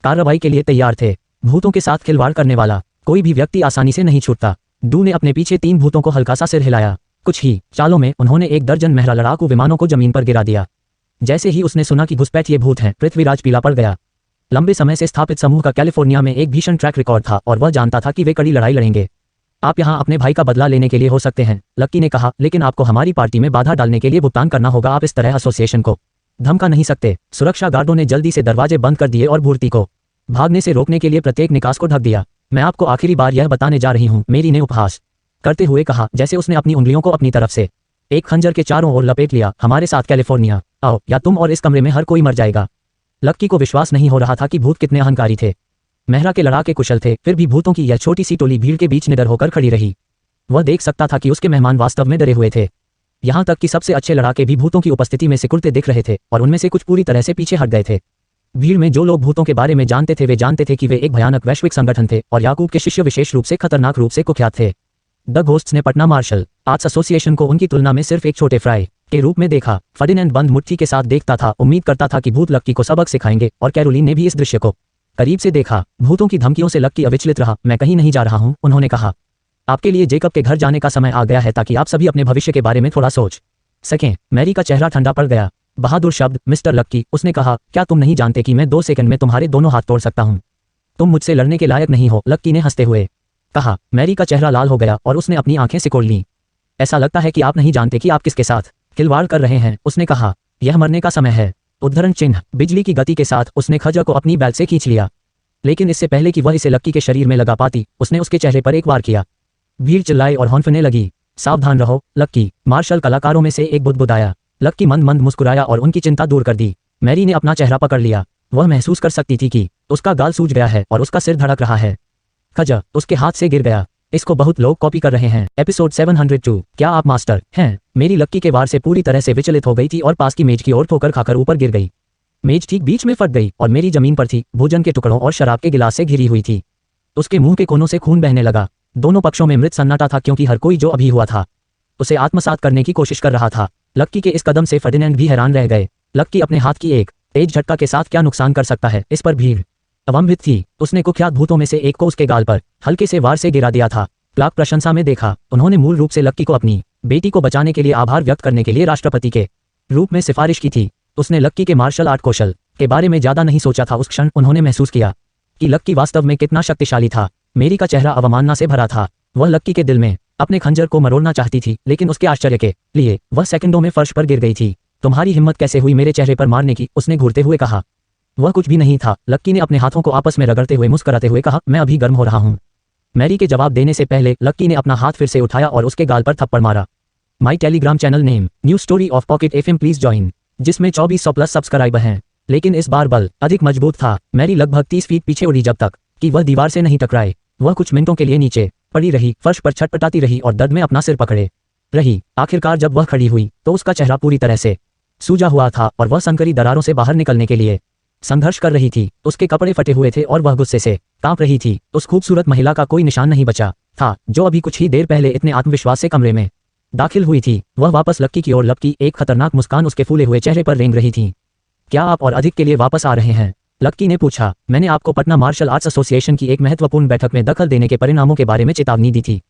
कार्रवाई के लिए तैयार थे। भूतों के साथ खिलवाड़ करने वाला कोई भी व्यक्ति आसानी से नहीं छूटता। डू ने अपने पीछे 3 भूतों को हल्का सा सिर हिलाया। कुछ ही चालों में उन्होंने 1 दर्जन मेहरा लड़ाकू विमानों को जमीन पर गिरा दिया। जैसे ही उसने सुना कि घुसपैठिए भूत हैं, पृथ्वीराज पीला पड़ गया। लंबे समय से स्थापित समूह का कैलिफोर्निया में एक भीषण ट्रैक रिकॉर्ड था और वह जानता था कि वे कड़ी लड़ाई लड़ेंगे। आप यहाँ अपने भाई का बदला लेने के लिए हो सकते हैं, लक्की ने कहा, लेकिन आपको हमारी पार्टी में बाधा डालने के लिए भुगतान करना होगा। आप इस तरह एसोसिएशन को धमका नहीं सकते। सुरक्षा गार्डों ने जल्दी से दरवाजे बंद कर दिए और भूर्ती को भागने से रोकने के लिए प्रत्येक निकास को ढक दिया। मैं आपको आखिरी बार यह बताने जा रही हूँ, मेरी ने उपहास करते हुए कहा, जैसे उसने अपनी उंगलियों को अपनी तरफ से एक खंजर के चारों ओर लपेट लिया। हमारे साथ कैलिफोर्निया आओ, या तुम और इस कमरे में हर कोई मर जाएगा। लक्की को विश्वास नहीं हो रहा था कि भूत कितने अहंकारी थे। मेहरा के लड़ाके कुशल थे, फिर भी भूतों की यह छोटी सी टोली भीड़ के बीच निडर होकर खड़ी रही। वह देख सकता था कि उसके मेहमान वास्तव में डरे हुए थे। यहाँ तक कि सबसे अच्छे लड़ाके भी भूतों की उपस्थिति में सिकुड़ते दिख रहे थे, और उनमें से कुछ पूरी तरह से पीछे हट गए थे। भीड़ में जो लोग भूतों के बारे में जानते थे, वे जानते थे कि वे एक भयानक वैश्विक संगठन थे, और याकूब के शिष्य विशेष रूप से खतरनाक रूप से कुख्यात थे। द घोस्ट्स ने पटना मार्शल आर्ट्स एसोसिएशन को उनकी तुलना में सिर्फ एक छोटे फ्राई के रूप में देखा। फर्डिनेंड बंद मुट्ठी के साथ देखता था, उम्मीद करता था कि भूत लक्की को सबक सिखाएंगे, और कैरोलिन ने भी इस दृश्य को करीब से देखा। भूतों की धमकियों से लक्की अविचलित रहा। मैं कहीं नहीं जा रहा हूँ, उन्होंने कहा। आपके लिए जेकब के घर जाने का समय आ गया है, ताकि आप सभी अपने भविष्य के बारे में थोड़ा सोच सकें। मैरी का चेहरा ठंडा पड़ गया। बहादुर शब्द, मिस्टर लक्की, उसने कहा। क्या तुम नहीं जानते कि मैं 2 सेकंड में तुम्हारे दोनों हाथ तोड़ सकता हूँ? तुम मुझसे लड़ने के लायक नहीं हो, लक्की ने हंसते हुए कहा। मैरी का चेहरा लाल हो गया और उसने अपनी आंखें सिकोड़ लीं। ऐसा लगता है कि आप नहीं जानते कि आप किसके साथ खिलवाड़ कर रहे हैं, उसने कहा। यह मरने का समय है। उद्धरण चिन्ह। बिजली की गति के साथ उसने खंजर को अपनी बेल्ट से खींच लिया, लेकिन इससे पहले कि वह इसे लक्की के शरीर में लगा पाती, उसने उसके चेहरे पर एक वार किया। भीड़ चिल्लाई और हौंफने लगी। सावधान रहो, लक्की, मार्शल कलाकारों में से एक बुदबुदाया। लक्की मंद मंद मुस्कुराया और उनकी चिंता दूर कर दी। मैरी ने अपना चेहरा पकड़ लिया। वह महसूस कर सकती थी कि उसका गाल सूज गया है और उसका सिर धड़क रहा है। खजा उसके हाथ से गिर गया। इसको बहुत लोग कॉपी कर रहे हैं। एपिसोड 702। क्या आप मास्टर हैं? मेरी लक्की के वार से पूरी तरह से विचलित हो गई थी और पास की मेज की ओर ठोकर खाकर ऊपर गिर गई। मेज ठीक बीच में फट गई और मेरी जमीन पर थी, भोजन के टुकड़ों और शराब के गिलास से घिरी हुई थी। उसके मुंह के कोनों से खून बहने लगा। दोनों पक्षों में मृत सन्नाटा था क्योंकि हर कोई जो अभी हुआ था उसे आत्मसात करने की कोशिश कर रहा था। लक्की के इस कदम से फर्डिनेंड भी हैरान रह गए। लक्की अपने हाथ की एक तेज झटका के साथ क्या नुकसान कर सकता है, इस पर भीड़ अवंभित थी। उसने कुख्यात भूतों में से एक को उसके गाल पर हल्के से वार से गिरा दिया था। क्लार्क प्रशंसा में देखा। उन्होंने मूल रूप से लक्की को अपनी बेटी को बचाने के लिए आभार व्यक्त करने के लिए राष्ट्रपति के रूप में सिफारिश की थी। उसने लक्की के मार्शल आर्ट कौशल के बारे में ज्यादा नहीं सोचा था। उस क्षण उन्होंने महसूस किया कि लक्की वास्तव में कितना शक्तिशाली था। मेरी का चेहरा अवमानना से भरा था। वह लक्की के दिल में अपने खंजर को मरोड़ना चाहती थी, लेकिन उसके आश्चर्य के लिए वह सेकंडों में फर्श पर गिर गई थी। तुम्हारी हिम्मत कैसे हुई मेरे चेहरे पर मारने की? उसने घूरते हुए कहा। वह कुछ भी नहीं था। लक्की ने अपने हाथों को आपस में रगड़ते हुए मुस्कुराते हुए कहा, मैं अभी गर्म हो रहा हूँ। मैरी के जवाब देने से पहले लक्की ने अपना हाथ फिर से उठाया और उसके गाल पर थप्पड़ मारा। माई Telegram channel name new story of pocket FM please join, जिसमें 2400 प्लस सब्सक्राइबर हैं। लेकिन इस बार बल अधिक मजबूत था। मैरी लगभग 30 फीट पीछे उड़ी जब तक कि वह दीवार से नहीं टकराए। वह कुछ मिनटों के लिए नीचे पड़ी रही, फर्श पर छटपटाती रही और दर्द में अपना सिर पकड़े रही। आखिरकार जब वह खड़ी हुई तो उसका चेहरा पूरी तरह से सूजा हुआ था और वह संकरी दरारों से बाहर निकलने के लिए संघर्ष कर रही थी। उसके कपड़े फटे हुए थे और वह गुस्से से कांप रही थी। उस खूबसूरत महिला का कोई निशान नहीं बचा था जो अभी कुछ ही देर पहले इतने आत्मविश्वास से कमरे में दाखिल हुई थी। वह वापस लक्की की ओर लपकी। एक खतरनाक मुस्कान उसके फूले हुए चेहरे पर रेंग रही थी। क्या आप और अधिक के लिए वापस आ रहे हैं? लक्की ने पूछा। मैंने आपको पटना मार्शल आर्ट्स एसोसिएशन की एक महत्वपूर्ण बैठक में दखल देने के परिणामों के बारे में चेतावनी दी थी।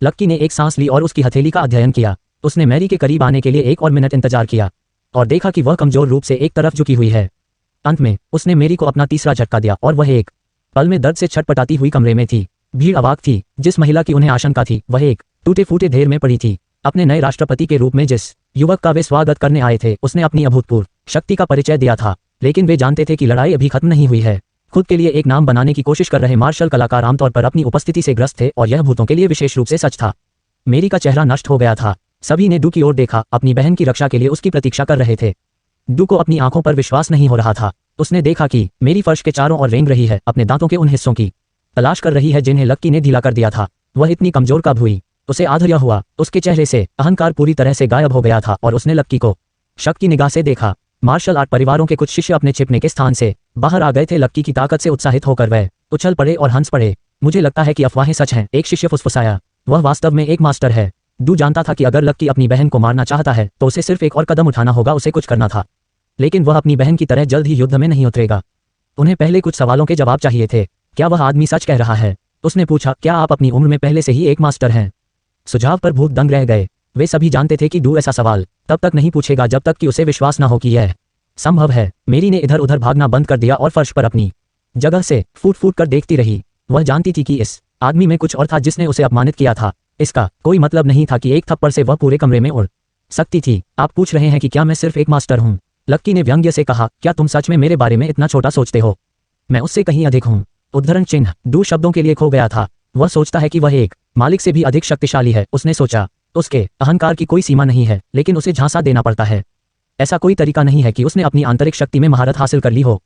लक्की ने एक सांस ली और उसकी हथेली का अध्ययन किया। उसने मैरी के करीब आने के लिए 1 और मिनट इंतजार किया और देखा कि वह कमजोर रूप से एक तरफ झुकी हुई है। अंत में उसने मैरी को अपना तीसरा झटका दिया और वह एक पल में दर्द से छटपटाती हुई कमरे में थी। भीड़ अवाक थी। जिस महिला की उन्हें आशंका थी वह एक टूटे फूटे ढेर में पड़ी थी। अपने नए राष्ट्रपति के रूप में जिस युवक का वे स्वागत करने आए थे उसने अपनी अभूतपूर्व शक्ति का परिचय दिया था, लेकिन वे जानते थे कि लड़ाई अभी खत्म नहीं हुई है। खुद के लिए एक नाम बनाने की कोशिश कर रहे मार्शल कलाकार आमतौर पर अपनी उपस्थिति से ग्रस्त थे और यह भूतों के लिए विशेष रूप से सच था। मेरी का चेहरा नष्ट हो गया था। सभी ने डू की ओर देखा। अपनी बहन की रक्षा के लिए उसकी प्रतीक्षा कर रहे थे। डू को अपनी आंखों पर विश्वास नहीं हो रहा था। उसने देखा कि मेरी फर्श के चारों ओर रेंग रही है, अपने दांतों के उन हिस्सों की तलाश कर रही है जिन्हें लक्की ने ढीला कर दिया था। वह इतनी कमजोर कब हुई? उसे आश्चर्य हुआ। उसके चेहरे से अहंकार पूरी तरह से गायब हो गया था और उसने लक्की को शक की निगाह से देखा। मार्शल आर्ट परिवारों के कुछ शिष्य अपने छिपने के स्थान से बाहर आ गए थे। लक्की की ताकत से उत्साहित होकर वह उछल पड़े और हंस पड़े। मुझे लगता है कि अफवाहें सच हैं, एक शिष्य फुसफुसाया। वह वास्तव में एक मास्टर है। डू जानता था कि अगर लक्की अपनी बहन को मारना चाहता है तो उसे सिर्फ एक और कदम उठाना होगा। उसे कुछ करना था, लेकिन वह अपनी बहन की तरह जल्द ही युद्ध में नहीं उतरेगा। उन्हें पहले कुछ सवालों के जवाब चाहिए थे। क्या वह आदमी सच कह रहा है? उसने पूछा। क्या आप अपनी उम्र में पहले से ही एक मास्टर हैं? सुझाव पर भूत दंग रह गए। वे सभी जानते थे कि डू ऐसा सवाल तब तक नहीं पूछेगा जब तक कि उसे विश्वास न हो कि यह संभव है। मेरी ने इधर उधर भागना बंद कर दिया और फर्श पर अपनी जगह से फूट फूट कर देखती रही। वह जानती थी कि इस आदमी में कुछ और था जिसने उसे अपमानित किया था। इसका कोई मतलब नहीं था कि एक थप्पड़ से वह पूरे कमरे में उड़ सकती थी। आप पूछ रहे हैं कि क्या मैं सिर्फ एक मास्टर हूँ? लक्की ने व्यंग्य से कहा। क्या तुम सच में मेरे बारे में इतना छोटा सोचते हो? मैं उससे कहीं अधिक हूँ। उद्धरण चिन्ह। डू शब्दों के लिए खो गया था। वह सोचता है कि वह एक मालिक से भी अधिक शक्तिशाली है। उसने सोचा, उसके अहंकार की कोई सीमा नहीं है, लेकिन उसे झांसा देना पड़ता है। ऐसा कोई तरीका नहीं है कि उसने अपनी आंतरिक शक्ति में महारत हासिल कर ली हो।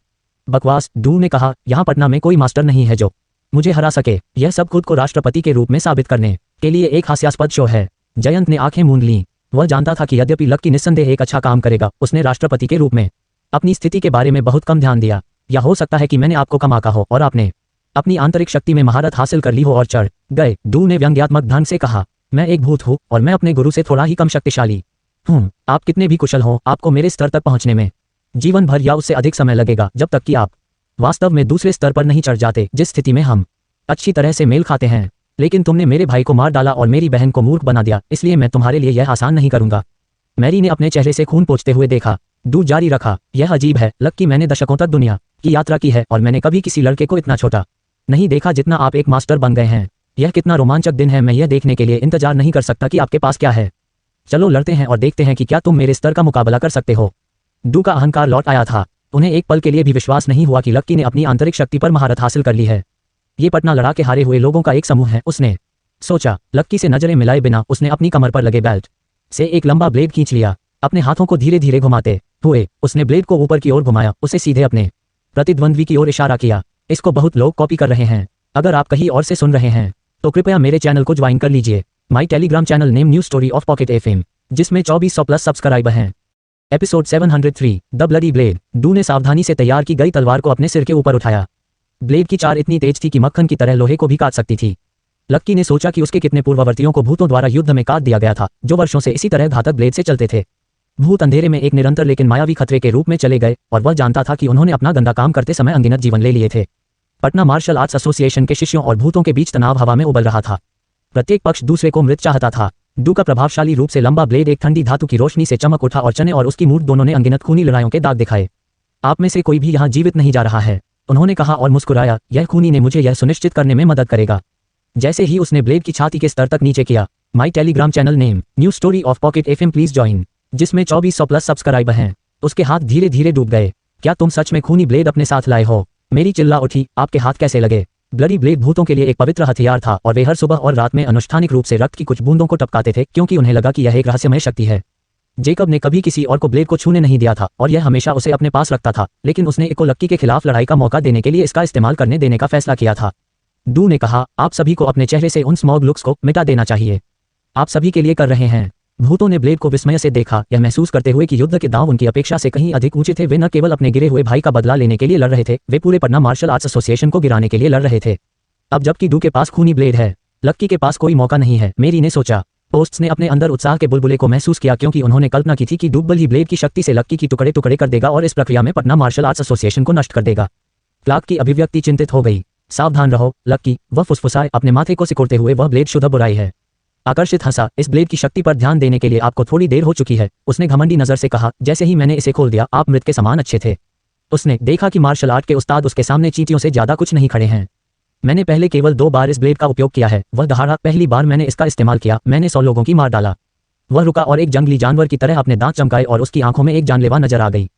बकवास। डू ने कहा। यहाँ पटना में कोई मास्टर नहीं है जो मुझे हरा सके। यह सब खुद को राष्ट्रपति के रूप में साबित करने के लिए एक हास्यास्पद शो है। जयंत ने आंखें मूंद लीं। वह जानता था कि यद्यपि लक्की निस्संदेह एक अच्छा काम करेगा, उसने राष्ट्रपति के रूप में अपनी स्थिति के बारे में बहुत कम ध्यान दिया। या हो सकता है कि मैंने आपको कम आंका हो और आपने अपनी आंतरिक शक्ति में महारत हासिल कर ली हो और चढ़ गए। डू ने व्यंग्यात्मक ढंग से कहा। मैं एक भूत हूँ और मैं अपने गुरु से थोड़ा ही कम शक्तिशाली हूँ। आप कितने भी कुशल हो, आपको मेरे स्तर तक पहुँचने में जीवन भर या उससे अधिक समय लगेगा, जब तक कि आप वास्तव में दूसरे स्तर पर नहीं चढ़ जाते जिस स्थिति में हम अच्छी तरह से मेल खाते हैं। लेकिन तुमने मेरे भाई को मार डाला और मेरी बहन को मूर्ख बना दिया, इसलिए मैं तुम्हारे लिए यह आसान नहीं करूंगा। मैरी ने अपने चेहरे से खून पोंछते हुए देखा। डू जारी रखा। यह अजीब है लक्की, मैंने दशकों तक दुनिया की यात्रा की है और मैंने कभी किसी लड़के को इतना छोटा नहीं देखा जितना आप एक मास्टर बन गए हैं। यह कितना रोमांचक दिन है। मैं यह देखने के लिए इंतजार नहीं कर सकता कि आपके पास क्या है। चलो लड़ते हैं और देखते हैं कि क्या तुम मेरे स्तर का मुकाबला कर सकते हो। डू का अहंकार लौट आया था। उन्हें एक पल के लिए भी विश्वास नहीं हुआ कि लक्की ने अपनी आंतरिक शक्ति पर महारत हासिल कर ली है। ये पटना लड़ा के हारे हुए लोगों का एक समूह है, उसने सोचा। लक्की से नजरें मिलाए बिना उसने अपनी कमर पर लगे बेल्ट से एक लंबा ब्लेड खींच लिया। अपने हाथों को धीरे धीरे घुमाते हुए उसने ब्लेड को ऊपर की ओर घुमाया, उसे सीधे अपने प्रतिद्वंद्वी की ओर इशारा किया। इसको बहुत लोग कॉपी कर रहे हैं। अगर आप कहीं और से सुन रहे हैं तो कृपया मेरे चैनल को ज्वाइन कर लीजिए। माई Telegram channel name new story of pocket FM, जिसमें 2400 प्लस सब्सक्राइबर हैं। Episode 703 the bloody blade. Do ने सावधानी से तैयार की गई तलवार को अपने सिर के ऊपर उठाया। ब्लेड की चार इतनी तेज थी कि मक्खन की तरह लोहे को भी काट सकती थी। लक्की ने सोचा कि उसके कितने पूर्ववर्तियों को भूतों द्वारा युद्ध में काट दिया गया था, जो वर्षों से इसी तरह घातक ब्लेड से चलते थे। भूत अंधेरे में एक निरंतर लेकिन मायावी खतरे के रूप में चले गए, और वह जानता था कि उन्होंने अपना गंदा काम करते समय अनगिनत जीवन ले लिए थे। पटना मार्शल आर्ट्स एसोसिएशन के शिष्यों और भूतों के बीच तनाव हवा में उबल रहा था। प्रत्येक पक्ष दूसरे को मृत चाहता था। डू का प्रभावशाली रूप से लंबा ब्लेड एक ठंडी धातु की रोशनी से चमक उठा और चने और उसकी मूर्त दोनों ने अनगिनत खूनी लड़ाइयों के दाग दिखाए। आप में से कोई भी यहाँ जीवित नहीं जा रहा है, उन्होंने कहा और मुस्कुराया। यह खूनी ने मुझे यह सुनिश्चित करने में मदद करेगा। जैसे ही उसने ब्लेड की छाती के स्तर तक नीचे किया, माई Telegram channel name new story of pocket FM please join, जिसमें 2400 प्लस सब्सक्राइबर हैं, उसके हाथ धीरे धीरे डूब गए। क्या तुम सच में खूनी ब्लेड अपने साथ लाए हो? मेरी चिल्ला उठी। आपके हाथ कैसे लगे? ब्लडी ब्लेड भूतों के लिए एक पवित्र हथियार था और वे हर सुबह और रात में अनुष्ठानिक रूप से रक्त की कुछ बूंदों को टपकाते थे, क्योंकि उन्हें लगा कि यह एक रहस्यमय शक्ति है। जेकब ने कभी किसी और को ब्लेड को छूने नहीं दिया था और यह हमेशा उसे अपने पास रखता था, लेकिन उसने इको लक्की के खिलाफ लड़ाई का मौका देने के लिए इसका इस्तेमाल करने देने का फैसला किया था। डू ने कहा, आप सभी को अपने चेहरे से उन स्मॉग लुक्स को मिटा देना चाहिए। आप सभी के लिए कर रहे हैं। भूतों ने ब्लेड को विस्मय से देखा, यह महसूस करते हुए कि युद्ध के दांव उनकी अपेक्षा से कहीं अधिक ऊंचे थे। वे न केवल अपने गिरे हुए भाई का बदला लेने के लिए लड़ रहे थे, वे पूरे पटना मार्शल आर्ट्स एसोसिएशन को गिराने के लिए लड़ रहे थे। अब जबकि डू के पास खूनी ब्लेड है, लक्की के पास कोई मौका नहीं है, मेरी ने सोचा। पोस्ट्स ने अपने अंदर उत्साह के बुलबुले को महसूस किया, क्योंकि उन्होंने कल्पना की थी कि डुब्बल ही ब्लेड की शक्ति से लक्की की टुकड़े टुकड़े कर देगा और इस प्रक्रिया में पटना मार्शल आर्ट्स एसोसिएशन को नष्ट कर देगा। क्लार्क की अभिव्यक्ति चिंतित हो गई। सावधान रहो लक्की, वह फुसफुसाए, अपने माथे को सिकुड़ते हुए। वह ब्लेड शुद्ध बुराई है। आकर्षित हंसा। इस ब्लेड की शक्ति पर ध्यान देने के लिए आपको थोड़ी देर हो चुकी है, उसने घमंडी नजर से कहा। जैसे ही मैंने इसे खोल दिया, आप मृत के समान अच्छे थे। उसने देखा कि मार्शल आर्ट के उस्ताद उसके सामने चींटियों से ज्यादा कुछ नहीं खड़े हैं। मैंने पहले केवल 2 बार इस ब्लेड का उपयोग किया है, वह दहाड़ा। पहली बार मैंने इसका इस्तेमाल किया, मैंने 100 लोगों की मार डाला। वह रुका और एक जंगली जानवर की तरह अपने दांत चमकाए और उसकी आंखों में एक जानलेवा नजर आ गई।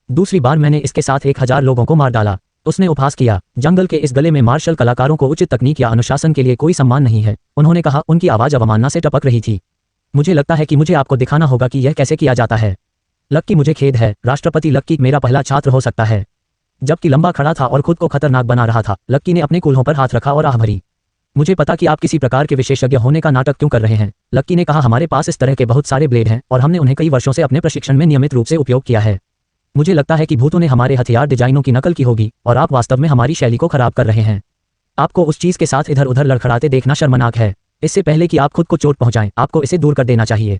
दूसरी बार मैंने इसके साथ 1000 लोगों को मार डाला, उसने उपहास किया। जंगल के इस गले में मार्शल कलाकारों को उचित तकनीक या अनुशासन के लिए कोई सम्मान नहीं है, उन्होंने कहा। उनकी आवाज अवमानना से टपक रही थी। मुझे लगता है कि मुझे आपको दिखाना होगा कि यह कैसे किया जाता है। लक्की, मुझे खेद है, राष्ट्रपति लक्की मेरा पहला छात्र हो सकता है। जबकि लंबा खड़ा था और खुद को खतरनाक बना रहा था, लक्की ने अपने कूल्हों पर हाथ रखा और आह भरी। मुझे पता कि आप किसी प्रकार के विशेषज्ञ होने का नाटक क्यों कर रहे हैं, लक्की ने कहा। हमारे पास इस तरह के बहुत सारे ब्लेड हैं और हमने उन्हें कई वर्षों से अपने प्रशिक्षण में नियमित रूप से उपयोग किया है। मुझे लगता है कि भूतों ने हमारे हथियार डिजाइनों की नकल की होगी और आप वास्तव में हमारी शैली को खराब कर रहे हैं। आपको उस चीज के साथ इधर उधर लड़खड़ाते देखना शर्मनाक है। इससे पहले कि आप खुद को चोट पहुंचाएं, आपको इसे दूर कर देना चाहिए।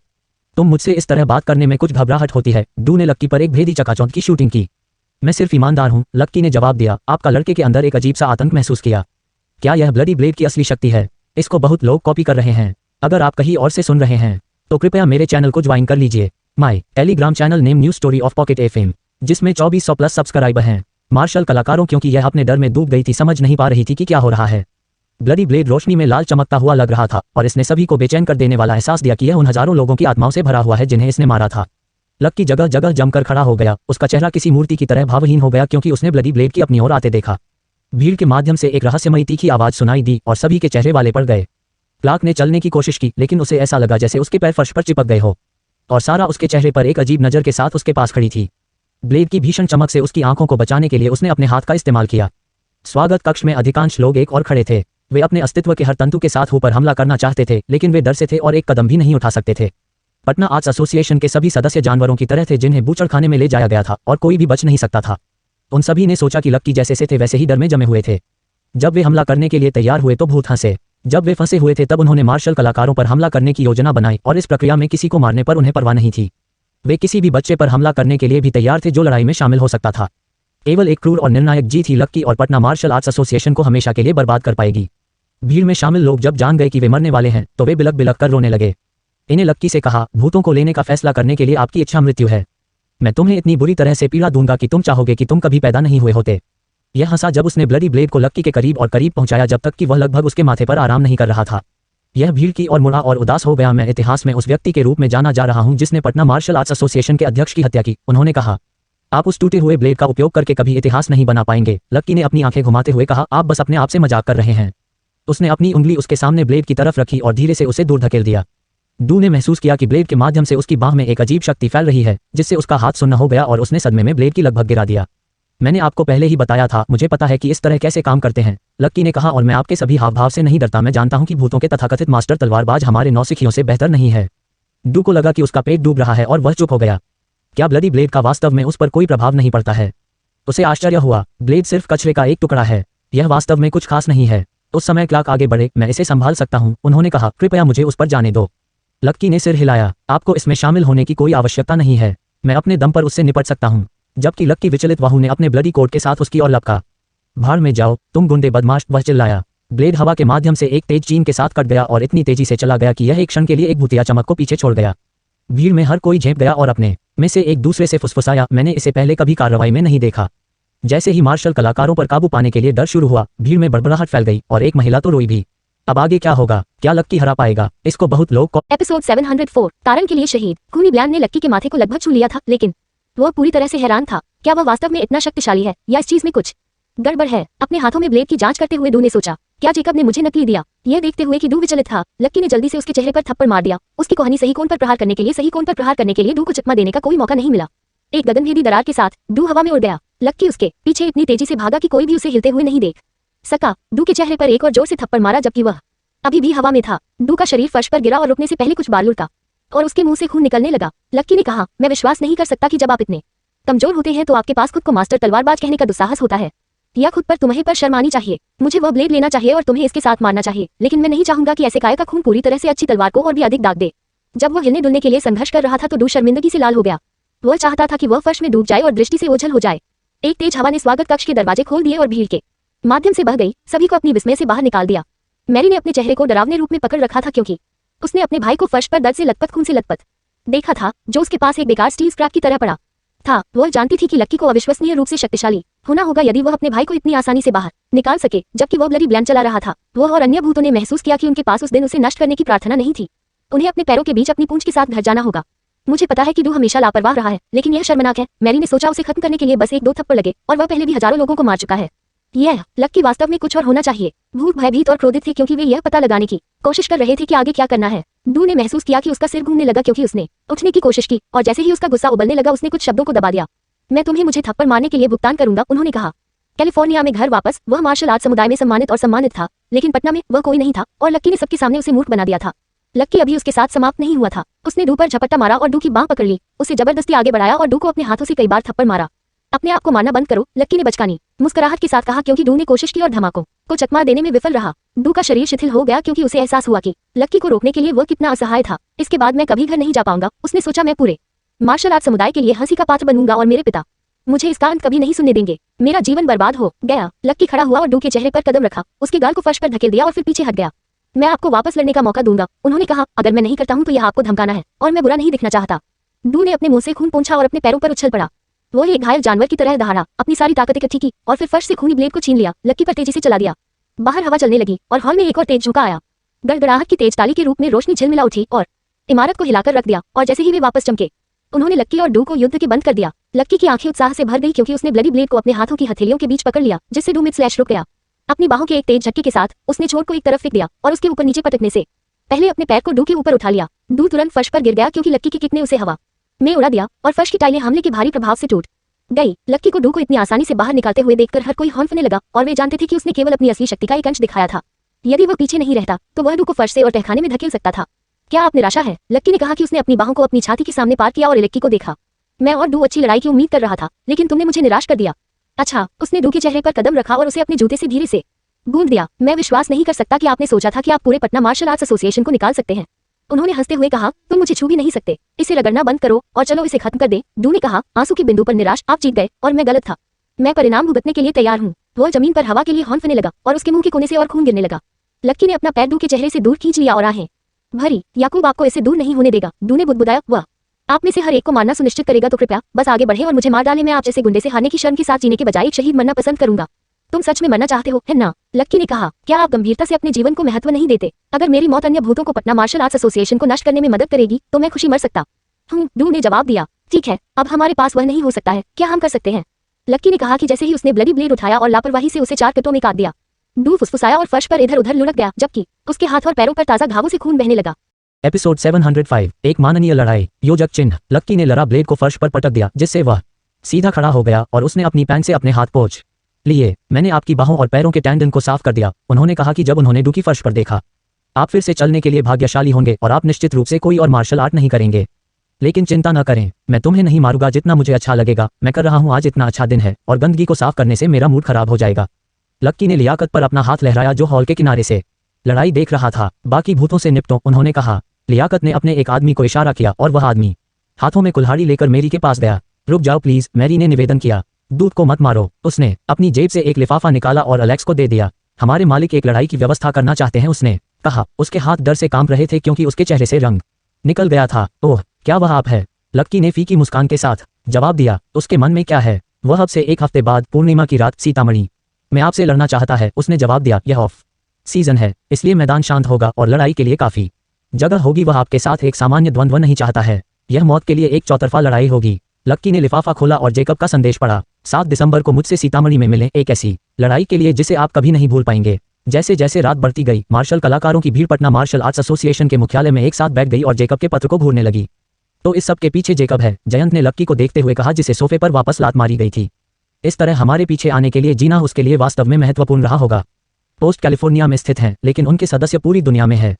तुम मुझसे इस तरह बात करने में कुछ घबराहट होती है। डू ने लक्की पर एक भेदी चकाचौंध की शूटिंग की। मैं सिर्फ ईमानदार हूं, लक्की ने जवाब दिया। आपका लड़के के अंदर एक अजीब सा आतंक महसूस किया। क्या यह ब्लडी ब्लेड की असली शक्ति है? इसको बहुत लोग कॉपी कर रहे हैं। अगर आप कहीं और से सुन रहे हैं तो कृपया मेरे चैनल को ज्वाइन कर लीजिए। माई Telegram channel name new story of pocket FM, जिसमें 2400 प्लस सब्सक्राइबर हैं। मार्शल कलाकारों, क्योंकि यह अपने डर में डूब गई थी, समझ नहीं पा रही थी कि क्या हो रहा है। ब्लडी ब्लेड रोशनी में लाल चमकता हुआ लग रहा था और इसने सभी को बेचैन कर देने वाला एहसास दिया कि यह उन हजारों लोगों की आत्माओं से भरा हुआ है जिन्हें इसने मारा था। लक्की जगह जगह जमकर खड़ा हो गया। उसका चेहरा किसी मूर्ति की तरह भावहीन हो गया, क्योंकि उसने ब्लडी ब्लेड की अपनी ओर आते देखा। भीड़ के माध्यम से एक रहस्यमयी तीखी आवाज सुनाई दी और सभी के चेहरे वाले पड़ गए। क्लार्क ने चलने की कोशिश की, लेकिन उसे ऐसा लगा जैसे उसके पैर फर्श पर चिपक गए हो, और सारा उसके चेहरे पर एक अजीब नजर के साथ उसके पास खड़ी थी। ब्लेड की भीषण चमक से उसकी आंखों को बचाने के लिए उसने अपने हाथ का इस्तेमाल किया। स्वागत कक्ष में अधिकांश लोग एक और खड़े थे। वे अपने अस्तित्व के हर तंतु के साथ ऊपर हमला करना चाहते थे, लेकिन वे डर से थे और एक कदम भी नहीं उठा सकते थे। पटना आर्ट्स एसोसिएशन के सभी सदस्य जानवरों की तरह थे जिन्हें बूचड़खाने में ले जाया गया था, और कोई भी बच नहीं सकता था। उन सभी ने सोचा कि लक्की जैसे से थे वैसे ही डर में जमे हुए थे। जब वे हमला करने के लिए तैयार हुए तो भूत हंसे। जब वे फंसे हुए थे तब उन्होंने मार्शल कलाकारों पर हमला करने की योजना बनाई, और इस प्रक्रिया में किसी को मारने पर उन्हें परवाह नहीं थी। वे किसी भी बच्चे पर हमला करने के लिए भी तैयार थे जो लड़ाई में शामिल हो सकता था। केवल एक क्रूर और निर्णायक जीत ही लक्की और पटना मार्शल आर्ट्स एसोसिएशन को हमेशा के लिए बर्बाद कर पाएगी। भीड़ में शामिल लोग जब जान गए कि वे मरने वाले हैं तो वे बिलक बिलक कर रोने लगे। इन्हें लक्की से कहा, भूतों को लेने का फैसला करने के लिए आपकी इच्छा मृत्यु है। मैं तुम्हें इतनी बुरी तरह से पीड़ा दूंगा कि तुम चाहोगे कि तुम कभी पैदा नहीं हुए होते। यह हंसा जब उसने ब्लडी ब्लेड को लक्की के करीब और करीब पहुंचाया, जब तक कि वह लगभग उसके माथे पर आराम नहीं कर रहा था। यह भीड़ की और मुड़ा और उदास हो गया। मैं इतिहास में उस व्यक्ति के रूप में जाना जा रहा हूं जिसने पटना मार्शल आर्ट्स एसोसिएशन के अध्यक्ष की हत्या की, उन्होंने कहा। आप उस टूटे हुए ब्लेड का उपयोग करके कभी इतिहास नहीं बना पाएंगे, लक्की ने अपनी आंखें घुमाते हुए कहा। आप बस अपने आप से मजाक कर रहे हैं। उसने अपनी उंगली उसके सामने ब्लेड की तरफ रखी और धीरे से उसे दूर धकेल दिया। डू ने महसूस किया कि ब्लेड के माध्यम से उसकी बाह में एक अजीब शक्ति फैल रही है, जिससे उसका हाथ सुन्न हो गया और उसने सदमे में ब्लेड की लगभग गिरा दिया। मैंने आपको पहले ही बताया था, मुझे पता है कि इस तरह कैसे काम करते हैं, लक्की ने कहा, और मैं आपके सभी हाव भाव से नहीं डरता। मैं जानता हूं कि भूतों के तथाकथित मास्टर तलवारबाज हमारे नौसिखियों से बेहतर नहीं है। डू को लगा कि उसका पेट डूब रहा है और वह चुप हो गया। क्या ब्लडी ब्लेड का वास्तव में उस पर कोई प्रभाव नहीं पड़ता है? उसे आश्चर्य हुआ। ब्लेड सिर्फ कचरे का एक टुकड़ा है, यह वास्तव में कुछ खास नहीं है। उस समय क्लार्क आगे बढ़े, मैं इसे संभाल सकता हूं, उन्होंने कहा, कृपया मुझे उस पर जाने दो। लक्की ने सिर हिलाया, आपको इसमें शामिल होने की कोई आवश्यकता नहीं है, मैं अपने दम पर उससे निपट सकता हूं। जबकि लक्की विचलित बाहु ने अपने ब्लडी कोट के साथ उसकी ओर लपका। भाड़ में जाओ तुम गुंडे बदमाश, वह चिल्लाया। ब्लेड हवा के माध्यम से एक तेज चीन के साथ कट गया और इतनी तेजी से चला गया कि यह एक क्षण के लिए एक भूतिया चमक को पीछे छोड़ गया। भीड़ में हर कोई झेप गया और अपने में से एक दूसरे से फुसफुसाया, मैंने इसे पहले कभी कार्रवाई में नहीं देखा। जैसे ही मार्शल कलाकारों पर काबू पाने के लिए डर शुरू हुआ, भीड़ में बड़बड़ाहट फैल गई और एक महिला तो रोई भी। अब आगे क्या होगा? क्या लक्की हरा पाएगा? इसको बहुत लोग एपिसोड 704 तारन के लिए शहीद। खूनी ब्यान ने लक्की के माथे को लगभग छू लिया था, लेकिन वह पूरी तरह से हैरान था। क्या वह वास्तव में इतना शक्तिशाली है या इस चीज में कुछ गड़बड़ है? अपने हाथों में ब्लेड की जांच करते हुए डू ने सोचा, क्या जेकब ने मुझे नकली दिया? यह देखते हुए कि डू विचलित था, लक्की ने जल्दी से उसके चेहरे पर थप्पड़ मार दिया। उसकी कोहनी सही कोण पर प्रहार करने के लिए डू को चकमा देने का कोई मौका नहीं मिला। एक गगनभेदी दरार के साथ डू हवा में उड़ गया। लक्की उसके पीछे इतनी तेजी से भागा कि कोई भी उसे हिलते हुए नहीं देख सका। डू के चेहरे पर एक और जोर से थप्पड़ मारा, जबकि वह अभी भी हवा में था। डू का शरीर फर्श पर गिरा और रुकने से पहले कुछ बार लुढ़का और उसके मुंह से खून निकलने लगा। लक्की ने कहा, मैं विश्वास नहीं कर सकता कि जब आप इतने कमजोर होते हैं तो आपके पास खुद को मास्टर तलवारबाज कहने का दुस्साहस होता है। या खुद पर तुम्हें पर शर्म आनी चाहिए। मुझे वह ब्लेड लेना चाहिए और तुम्हें इसके साथ मारना चाहिए, लेकिन मैं नहीं चाहूंगा कि ऐसे काय का खून पूरी तरह से अच्छी तलवार को और भी अधिक दाग दे। जब वह हिलने डुलने के लिए संघर्ष कर रहा था तो डू शर्मिंदगी से लाल हो गया। वह चाहता था कि वह फर्श में डूब जाए और दृष्टि से ओझल हो जाए। एक तेज हवा ने स्वागत कक्ष के दरवाजे खोल दिए और भीड़ के माध्यम से बह गई, सभी को अपनी विस्मय से बाहर निकाल दिया। मैरी ने अपने चेहरे को डरावने रूप में पकड़ रखा था, क्योंकि उसने अपने भाई को फर्श पर दर्द से लथपथ खून से लथपथ देखा था, जो उसके पास एक बेकार स्टील स्क्रैप की तरह पड़ा था। वह जानती थी कि लक्की को अविश्वसनीय रूप से शक्तिशाली होना होगा यदि वह अपने भाई को इतनी आसानी से बाहर निकाल सके, जबकि वह ब्लडी ब्लैंड चला रहा था। वह और अन्य भूतों ने महसूस किया कि उनके पास उस दिन उसे नष्ट करने की प्रार्थना नहीं थी। उन्हें अपने पैरों के बीच अपनी पूंछ के साथ घर जाना होगा। मुझे पता है कि डू हमेशा लापरवाह रहा है, लेकिन यह शर्मनाक है। मैरी ने सोचा, उसे खत्म करने के लिए बस एक दो थप्पड़ लगे और वह पहले भी हजारों लोगों को मार चुका है। यह लक्की वास्तव में कुछ और होना चाहिए। भूत भयभीत और क्रोधित थे, क्योंकि वे यह पता लगाने की कोशिश कर रहे थे कि आगे क्या करना है। डू ने महसूस किया कि उसका सिर घूमने लगा, क्योंकि उसने उठने की कोशिश की और जैसे ही उसका गुस्सा उबलने लगा उसने कुछ शब्दों को दबा दिया। मैं तुम्हें मुझे थप्पड़ मारने के लिए भुगतान करूंगा, उन्होंने कहा। कैलिफोर्निया में घर वापस वह मार्शल आर्ट समुदाय में सम्मानित था, लेकिन पटना में वह कोई नहीं था और लक्की ने सबके सामने उसे मूर्ख बना दिया था। लक्की अभी उसके साथ समाप्त नहीं हुआ था। उसने डू पर झपट्टा मारा और डू की बांह पकड़ ली, उसे जबरदस्ती आगे बढ़ाया और डू को अपने हाथों से कई बार थप्पड़ मारा। अपने आप को मारना बंद करो, लक्की ने बचकानी मुस्कुराहट के साथ कहा, क्योंकि डू ने कोशिश की और धमाकों को चकमा देने में विफल रहा। डू का शरीर शिथिल हो गया, क्योंकि उसे एहसास हुआ कि लक्की को रोकने के लिए वह कितना असहाय था। इसके बाद मैं कभी घर नहीं जा पाऊंगा, उसने सोचा। मैं पूरे मार्शल आर्ट समुदाय के लिए हंसी का पात्र बनूंगा और मेरे पिता मुझे इसका अंत कभी नहीं सुनने देंगे। मेरा जीवन बर्बाद हो गया। लक्की खड़ा हुआ और डू के चेहरे पर कदम रखा, उसके गाल को फर्श पर धकेल दिया और फिर पीछे हट गया। मैं आपको वापस लड़ने का मौका दूंगा, उन्होंने कहा। अगर मैं नहीं करता हूं तो यह आपको धमकाना है और मैं बुरा नहीं दिखना चाहता। डू ने अपने मुंह से खून पोंछा और अपने पैरों पर उछल पड़ा। वो एक घायल जानवर की तरह दहाड़ा, अपनी सारी ताकत इकट्ठी की और फिर फर्श से खूनी ब्लेड को छीन लिया। लक्की पर तेजी से चला दिया। बाहर हवा चलने लगी और हॉल में एक और तेज झोंका आया। गड़गड़ाहट की तेज ताली के रूप में रोशनी झिलमिला उठी और इमारत को हिलाकर रख दिया, और जैसे ही वे वापस चमके उन्होंने लक्की और डू को युद्ध के बंद कर दिया। लक्की की आंखें उत्साह से भर गई, क्योंकि उसने ब्लडी ब्लेड को अपने हाथों की हथेलियों के बीच पकड़ लिया, जिससे डू मिड स्लैश रुक गया। अपनी बाहों के एक तेज झटके के साथ उसने छोर को एक तरफ फेंक दिया और उसके ऊपर नीचे पटकने से पहले अपने पैर को डू के ऊपर उठा लिया। डू तुरंत फर्श पर गिर गया, क्योंकि लक्की के किक ने उसे हवा में उड़ा दिया और फर्श की टाइलें हमले के भारी प्रभाव से टूट गई। लक्की को डू को इतनी आसानी से बाहर निकालते हुए देखकर हर कोई हौंफने लगा, और वे जानते थे कि उसने केवल अपनी असली शक्ति का एक अंश दिखाया था। यदि वह पीछे नहीं रहता तो वह डू को फर्श से और तहखाने में धकेल सकता था। क्या आप निराशा है? लक्की ने कहा कि उसने अपनी बाहों को अपनी छाती के सामने पार किया और लक्की को देखा। मैं और डू अच्छी लड़ाई की उम्मीद कर रहा था, लेकिन तुमने मुझे निराश कर दिया। अच्छा, उसने डू के चेहरे पर कदम रखा और उसे अपने जूते से धीरे से गूंद दिया। मैं विश्वास नहीं कर सकता कि आपने सोचा था कि आप पूरे पटना मार्शल आर्ट्स एसोसिएशन को निकाल सकते हैं, उन्होंने हंसते हुए कहा। तुम मुझे छू भी नहीं सकते, इसे रगड़ना बंद करो और चलो इसे खत्म कर दे, डू ने कहा, आंसू के बिंदु पर निराश। आप जीत गए और मैं गलत था। मैं परिणाम भुगतने के लिए तैयार हूँ। वह जमीन पर हवा के लिए हौंफने लगा और उसके मुंह के कोने से और खून गिरने लगा। लक्की ने अपना पैर डू के चेहरे से दूर खींच लिया और आहें भरी। याकूब आपको इसे दूर नहीं होने देगा, डू ने बुदबुदाया। वह आप में से हर एक को मारना सुनिश्चित करेगा, तो कृपया बस आगे बढ़े और मुझे मार डाले। मैं आप जैसे गुंडे से हारने की शर्म के साथ जीने के बजाय एक शहीद मरना पसंद करूंगा। तुम सच में मरना चाहते हो, है ना? लक्की ने कहा। क्या आप गंभीरता से अपने जीवन को महत्व नहीं देते? अगर मेरी मौत अन्य भूतों को पटना मार्शल आर्ट्स एसोसिएशन को नष्ट करने में मदद करेगी तो मैं खुशी मर सकता हूँ, डू ने जवाब दिया। ठीक है, अब हमारे पास वह नहीं हो सकता है, क्या हम कर सकते हैं? लक्की ने कहा कि जैसे ही उसने ब्लडी ब्लेड उठाया और लापरवाही से उसे 4 कटों में काट दिया। डू फुसफुसाया और फर्श पर इधर उधर लुढ़क गया, जबकि उसके हाथ और पैरों पर ताजा घावों से खून बहने लगा। एपिसोड 705 एक माननीय लड़ाई। योजक चिन्ह। लक्की ने लड़ा ब्लेड को फर्श पर पटक दिया, जिससे वह सीधा खड़ा हो गया और उसने अपनी पैंट से अपने हाथ पोंछ लिए। मैंने आपकी बाहों और पैरों के टेंडन को साफ कर दिया, उन्होंने कहा कि जब उन्होंने डूकी फर्श पर देखा। आप फिर से चलने के लिए भाग्यशाली होंगे और आप निश्चित रूप से कोई और मार्शल आर्ट नहीं करेंगे। लेकिन चिंता न करें, मैं तुम्हें नहीं मारूंगा जितना मुझे अच्छा लगेगा। मैं कर रहा हूँ, आज इतना अच्छा दिन है और गंदगी को साफ करने से मेरा मूड खराब हो जाएगा। लक्की ने लियाकत पर अपना हाथ लहराया जो हॉल के किनारे से लड़ाई देख रहा था। बाकी भूतों से निपटो, उन्होंने कहा। लियाकत ने अपने एक आदमी को इशारा किया और वह आदमी हाथों में कुल्हाड़ी लेकर मैरी के पास गया। रुक जाओ प्लीज, मैरी ने निवेदन किया। दूध को मत मारो। उसने अपनी जेब से एक लिफाफा निकाला और अलेक्स को दे दिया। हमारे मालिक एक लड़ाई की व्यवस्था करना चाहते हैं, उसने कहा। उसके हाथ डर से कांप रहे थे क्योंकि उसके चेहरे से रंग निकल गया था। ओह, क्या वह आप है? लक्की ने फीकी मुस्कान के साथ जवाब दिया। उसके मन में क्या है? वह अब से एक हफ्ते बाद पूर्णिमा की रात सीतामढ़ी में आपसे लड़ना चाहता है, उसने जवाब दिया। यह ऑफ सीजन है, इसलिए मैदान शांत होगा और लड़ाई के लिए काफी जगह होगी। वह आपके साथ एक सामान्य द्वंद्व नहीं चाहता है, यह मौत के लिए एक चौतरफा लड़ाई होगी। लक्की ने लिफाफा खोला और जेकब का संदेश पढ़ा। 7 दिसंबर को मुझसे सीतामढ़ी में मिले, एक ऐसी लड़ाई के लिए जिसे आप कभी नहीं भूल पाएंगे। जैसे जैसे रात बढ़ती गई, मार्शल कलाकारों की भीड़ पटना मार्शल आर्ट्स एसोसिएशन के मुख्यालय में एक साथ बैठ गई और जेकब के पत्र को घूरने लगी। तो इस सब के पीछे जेकब है, जयंत ने लक्की को देखते हुए कहा, जिसे सोफे पर वापस लात मारी गई थी। इस तरह हमारे पीछे आने के लिए जीना उसके लिए वास्तव में महत्वपूर्ण रहा होगा। पोस्ट कैलिफोर्निया में स्थित हैं, लेकिन उनके सदस्य पूरी दुनिया में है।